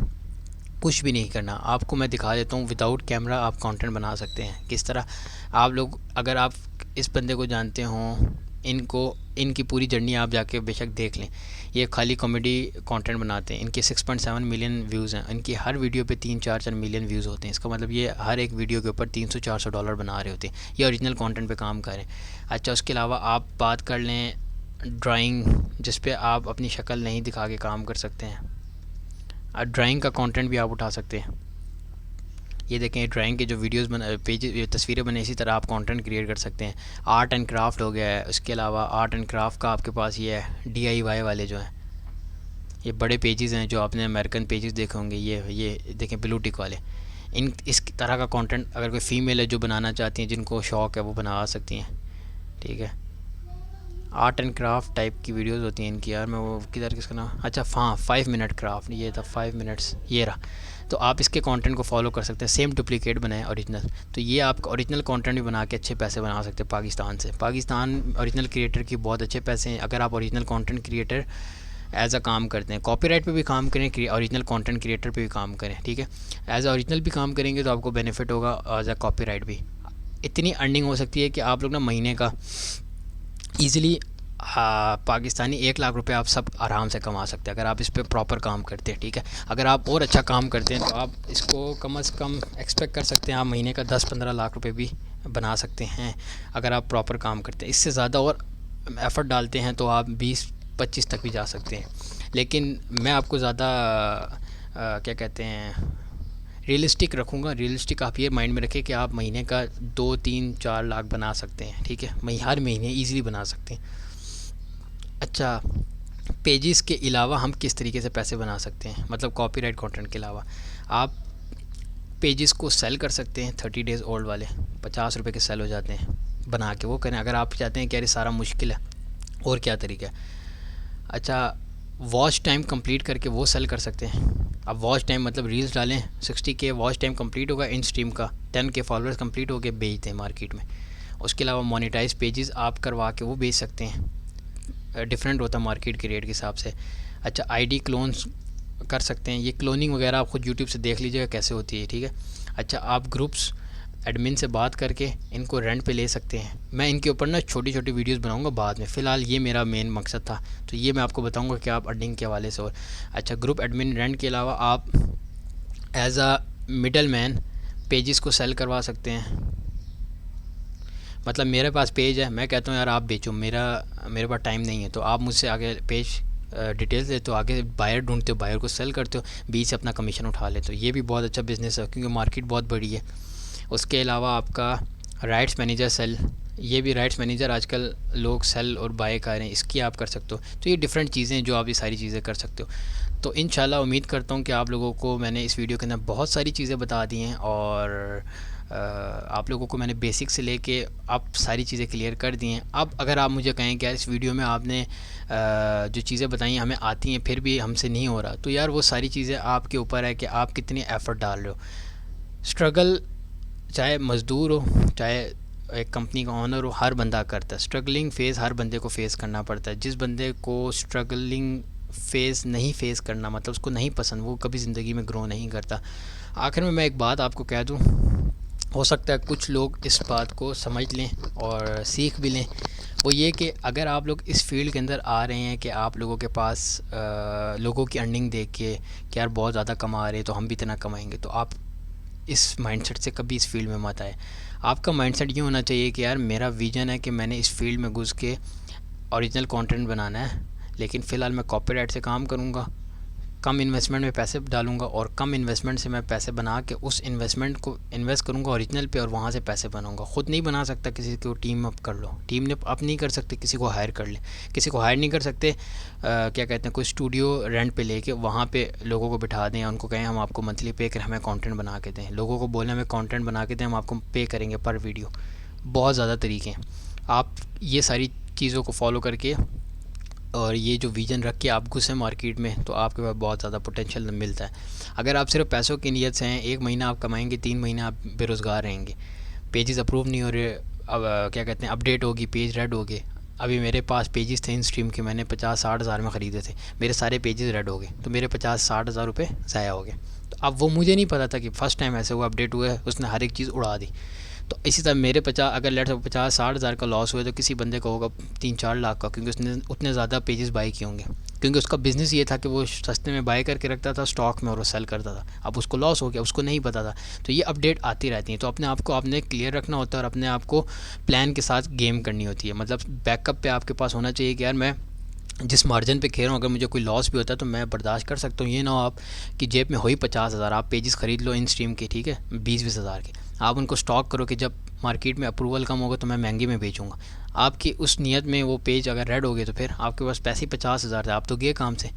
कुछ भी नहीं करना, आपको मैं दिखा देता हूँ। विदाउट कैमरा आप कंटेंट बना सकते हैं। किस तरह? आप लोग अगर आप इस बंदे को जानते हों, इनकी पूरी जर्नी आप जाके बेशक देख लें। ये खाली कॉमेडी कंटेंट बनाते हैं, इनके 6.7 मिलियन व्यूज़ हैं, इनकी हर वीडियो पे 3-4 मिलियन व्यूज़ होते हैं। इसका मतलब ये हर एक वीडियो के ऊपर $300-400 बना रहे होते हैं। ये ओरिजिनल कंटेंट पे काम करें। अच्छा, उसके अलावा आप बात कर लें ड्राइंग, जिस पे आप अपनी शक्ल नहीं दिखा के काम कर सकते हैं। ड्राइंग का कंटेंट भी आप उठा सकते हैं। ये देखें ड्राइंग के जो वीडियोस पेज तस्वीरें बने, इसी तरह आप कंटेंट क्रिएट कर सकते हैं। आर्ट एंड क्राफ्ट हो गया है, उसके अलावा आर्ट एंड क्राफ्ट का आपके पास ये है DIY वाले जो हैं, ये बड़े पेजेस हैं जो आपने अमेरिकन पेजेस देखे होंगे। ये देखें ब्लू टिक वाले, इस तरह का कंटेंट अगर कोई फ़ीमेल है जो बनाना चाहती हैं, जिनको शौक़ है, वो बना सकती हैं। ठीक है, आर्ट एंड क्राफ्ट टाइप की वीडियोस होती हैं इनकी। यार मैं वो किधर किसका नाम, अच्छा हाँ 5 मिनट क्राफ्ट, ये था 5 मिनट्स, ये रहा। तो आप इसके कंटेंट को फॉलो कर सकते हैं, सेम डुप्लीकेट बनाएं ओरिजिनल। तो ये आप ओरिजिनल कंटेंट भी बना के अच्छे पैसे बना सकते हैं पाकिस्तान से। पाकिस्तान ओरिजिनल क्रिएटर की बहुत अच्छे पैसे हैं अगर आप original content creator as a काम करते हैं। कॉपीराइट पे भी काम करें, ओरिजिनल कंटेंट क्रिएटर पे भी काम करें। ठीक है, एज अ ओरिजिनल भी काम करेंगे तो आपको बेनिफिट होगा, एज अ कॉपीराइट भी। इतनी अर्निंग हो सकती है कि आप लोग ना महीने का ईज़िली पाकिस्तानी 1 लाख रुपए आप सब आराम से कमा सकते हैं अगर आप इस पे प्रॉपर काम करते हैं। ठीक है, अगर आप और अच्छा काम करते हैं तो आप इसको कम से कम एक्सपेक्ट कर सकते हैं आप महीने का 10-15 लाख रुपए भी बना सकते हैं अगर आप प्रॉपर काम करते हैं। इससे ज़्यादा और एफ़र्ट डालते हैं तो आप 20-25 तक भी जा सकते हैं। लेकिन मैं आपको ज़्यादा क्या कहते हैं रियलिस्टिक रखूँगा। रियलिस्टिक आप ये माइंड में रखें कि आप महीने का 2-3-4 लाख बना सकते हैं। ठीक है, हर महीने ईज़िली बना सकते हैं। अच्छा, पेजेस के अलावा हम किस तरीके से पैसे बना सकते हैं, मतलब कॉपीराइट कंटेंट के अलावा आप पेजेस को सेल कर सकते हैं। 30 डेज़ ओल्ड वाले 50 रुपये के सेल हो जाते हैं, बना के वो करें। अगर आप चाहते हैं कि अरे सारा मुश्किल है और क्या तरीका है, अच्छा वॉच टाइम कंप्लीट करके वो सेल कर सकते हैं। अब वॉच टाइम मतलब रील्स डालें, 60K वॉच टाइम कंप्लीट होगा इन स्ट्रीम का, 10K फॉलोअर्स कंप्लीट हो गए, बेच दें मार्केट में। उसके अलावा मोनेटाइज पेजेस आप करवा के वो बेच सकते हैं, डिफरेंट होता है मार्केट के रेट के हिसाब से। अच्छा, ID क्लोन्स कर सकते हैं, ये क्लोनिंग वगैरह आप खुद यूट्यूब से देख लीजिएगा कैसे होती है। ठीक है, अच्छा आप ग्रुप्स एडमिन से बात करके इनको रेंट पे ले सकते हैं। मैं इनके ऊपर ना छोटी छोटी वीडियोस बनाऊंगा बाद में, फ़िलहाल ये मेरा मेन मकसद था, तो ये मैं आपको बताऊंगा कि आप अर्निंग के हवाले से। और अच्छा, ग्रुप एडमिन रेंट के अलावा आप as a middle man pages को सेल करवा सकते हैं। मतलब मेरे पास पेज है, मैं कहता हूँ यार आप बेचो, मेरे पास टाइम नहीं है, तो आप मुझसे आगे पेज डिटेल्स देते हो, आगे बायर ढूंढते हो, बायर को सेल करते हो, बीच से अपना कमीशन उठा लेते हो। ये भी बहुत अच्छा बिज़नेस है क्योंकि मार्केट बहुत बड़ी है। उसके अलावा आपका राइट्स मैनेजर सेल ये भी राइट्स मैनेजर आजकल लोग सेल और बाय कर रहे हैं, इसकी आप कर सकते हो। तो ये डिफरेंट चीज़ें हैं जो आप ये सारी चीज़ें कर सकते हो। तो इंशाल्लाह उम्मीद करता हूँ कि आप लोगों को मैंने इस वीडियो के अंदर बहुत सारी चीज़ें बता दी हैं, और आप लोगों को मैंने बेसिक से लेके आप सारी चीज़ें क्लियर कर दी हैं। अब अगर आप मुझे कहें कि यार इस वीडियो में आपने जो चीज़ें बताई हमें आती हैं फिर भी हमसे नहीं हो रहा, तो यार वो सारी चीज़ें आपके ऊपर है कि आप कितनी एफ़र्ट डाल रहे हो। स्ट्रगल चाहे मज़दूर हो चाहे एक कंपनी का ऑनर हो, हर बंदा करता है। स्ट्रगलिंग फ़ेज़ हर बंदे को फ़ेस करना पड़ता है। जिस बंदे को स्ट्रगलिंग फ़ेज़ नहीं फ़ेस करना, मतलब उसको नहीं पसंद, वो कभी ज़िंदगी में ग्रो नहीं करता। आखिर में मैं एक बात आपको कह दूँ, हो सकता है कुछ लोग इस बात को समझ लें और सीख भी लें। वो ये कि अगर आप लोग इस फील्ड के अंदर आ रहे हैं कि आप लोगों के पास लोगों की अर्निंग देख के कि यार बहुत ज़्यादा कमा रहे हैं तो हम भी इतना कमाएंगे, तो आप इस माइंडसेट से कभी इस फील्ड में मत आए। आपका माइंडसेट ये होना चाहिए कि यार मेरा विज़न है कि मैंने इस फील्ड में घुस के ओरिजिनल कंटेंट बनाना है, लेकिन फ़िलहाल मैं कॉपीराइट से काम करूँगा, कम इन्वेस्टमेंट में पैसे डालूंगा और कम इन्वेस्टमेंट से मैं पैसे बना के उस इन्वेस्टमेंट को इन्वेस्ट करूंगा ओरिजिनल पे, और वहाँ से पैसे बनाऊंगा। ख़ुद नहीं बना सकता, किसी को टीम अप कर लो, टीम ने अप नहीं कर सकते, किसी को हायर कर ले। किसी को हायर नहीं कर सकते, क्या कहते हैं, कोई स्टूडियो रेंट पे लेके वहाँ पे लोगों को बिठा दें, उनको कहें हम आपको मंथली पे करें, हमें कंटेंट बना के दें। लोगों को बोलें हमें कंटेंट बना के दें, हम आपको पे करेंगे पर वीडियो। बहुत ज़्यादा तरीके हैं। आप ये सारी चीज़ों को फॉलो करके और ये जो विज़न रख के आप घुसे मार्केट में, तो आपके पास बहुत ज़्यादा पोटेंशियल मिलता है। अगर आप सिर्फ पैसों की नीयत से हैं, 1 महीना आप कमाएंगे, 3 महीने आप बेरोज़गार रहेंगे। पेजेस अप्रूव नहीं हो रहे, अब क्या कहते हैं, अपडेट होगी, पेज रेड हो गए। अभी मेरे पास पेजेस थे इन स्ट्रीम के, मैंने 50-60 हज़ार में ख़रीदे थे, मेरे सारे पेजेस रेड हो गए, तो मेरे 50-60 हज़ार रुपये ज़ाया हो गए। तो अब वो मुझे नहीं पता था कि फ़र्स्ट टाइम ऐसे हुआ, अपडेट हुआ है, उसने हर एक चीज़ उड़ा दी। तो इसी तरह मेरे 50, अगर लेट 50-60 हज़ार का लॉस हुआ तो किसी बंदे को होगा 3-4 लाख का, क्योंकि उसने उतने ज़्यादा पेजेस बाई किए होंगे, क्योंकि उसका बिज़नेस ये था कि वो सस्ते में बाई करके रखता था स्टॉक में और वो सेल करता था। अब उसको लॉस हो गया, उसको नहीं पता था। तो ये अपडेट आती रहती हैं, तो अपने आप को आपने क्लियर रखना होता है और अपने आप को प्लान के साथ गेम करनी होती है। मतलब बैकअप पे आपके पास होना चाहिए कि यार मैं जिस मार्जिन पे खेल रहा हूँ, अगर मुझे कोई लॉस भी होता है तो मैं बर्दाश्त कर सकता हूँ। ये ना हो आप कि जेब में हो ही 50 हज़ार, आप पेजेस ख़रीद लो इन स्ट्रीम के, ठीक है, 20-20 हज़ार के, आप उनको स्टॉक करो कि जब मार्केट में अप्रूवल कम होगा तो मैं महंगे में बेचूंगा। आपकी उस नियत में वो पेज अगर रेड हो गए तो फिर आपके पास पैसे 50 हज़ार थे, आप तो गए काम से।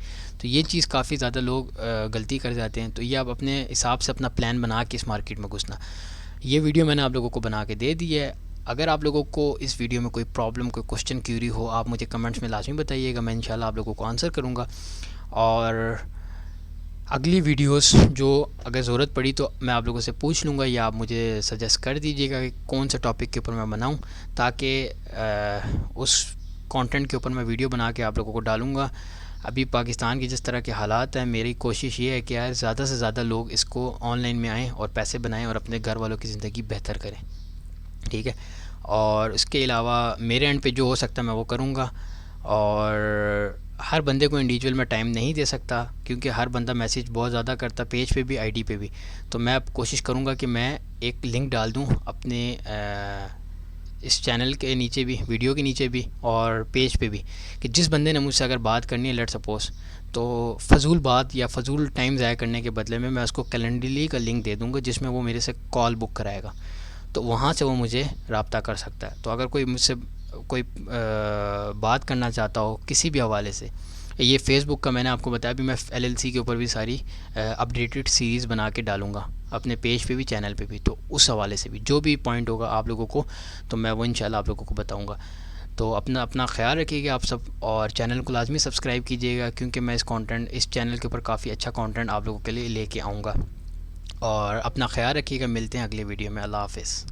तो ये चीज़ काफ़ी ज़्यादा लोग गलती कर जाते हैं। तो ये आप अपने हिसाब से अपना प्लान बना के इस मार्केट में घुसना। ये वीडियो मैंने आप लोगों को बना के दे दी है। अगर आप लोगों को इस वीडियो में कोई प्रॉब्लम, कोई क्वेश्चन, क्यूरी हो, आप मुझे कमेंट्स में लाजमी बताइएगा, मैं इंशाल्लाह आप लोगों को आंसर करूँगा। और अगली वीडियोस जो अगर ज़रूरत पड़ी तो मैं आप लोगों से पूछ लूँगा, या आप मुझे सजेस्ट कर दीजिएगा कि कौन से टॉपिक के ऊपर मैं बनाऊँ, ताकि उस कंटेंट के ऊपर मैं वीडियो बना के आप लोगों को डालूँगा। अभी पाकिस्तान की जिस तरह के हालात हैं, मेरी कोशिश ये है कि यार ज़्यादा से ज़्यादा लोग इसको ऑनलाइन में आएँ और पैसे बनाएँ और अपने घर वालों की ज़िंदगी बेहतर करें, ठीक है। और इसके अलावा मेरे एंड पे जो हो सकता है मैं वो करूँगा। और हर बंदे को इंडिविजुअल में टाइम नहीं दे सकता, क्योंकि हर बंदा मैसेज बहुत ज़्यादा करता, पेज पे भी, आईडी पे भी। तो मैं अब कोशिश करूँगा कि मैं एक लिंक डाल दूँ अपने इस चैनल के नीचे भी, वीडियो के नीचे भी और पेज पे भी, कि जिस बंदे ने मुझसे अगर बात करनी है, लेट सपोज़, तो फ़जूल बात या फ़जूल टाइम ज़ाया करने के बदले में मैं उसको कैलेंडरली का लिंक दे दूँगा, जिसमें वो मेरे से कॉल बुक कराएगा, तो वहाँ से वो मुझे रब्ता कर सकता है। तो अगर कोई मुझसे कोई बात करना चाहता हो किसी भी हवाले से, ये फ़ेसबुक का मैंने आपको बताया, भी मैं LLC के ऊपर भी सारी अपडेटेड सीरीज़ बना के डालूँगा अपने पेज पे भी, चैनल पे भी। तो उस हवाले से भी जो भी पॉइंट होगा आप लोगों को, तो मैं वो इंशाल्लाह आप लोगों को बताऊँगा। तो अपना ख्याल रखिएगा आप सब, और चैनल को लाजमी सब्सक्राइब कीजिएगा, क्योंकि मैं इस चैनल के ऊपर काफ़ी अच्छा कंटेंट आप लोगों के लिए लेके आऊँगा। और अपना ख्याल रखिएगा, मिलते हैं अगले वीडियो में। अल्लाह हाफ़िज़।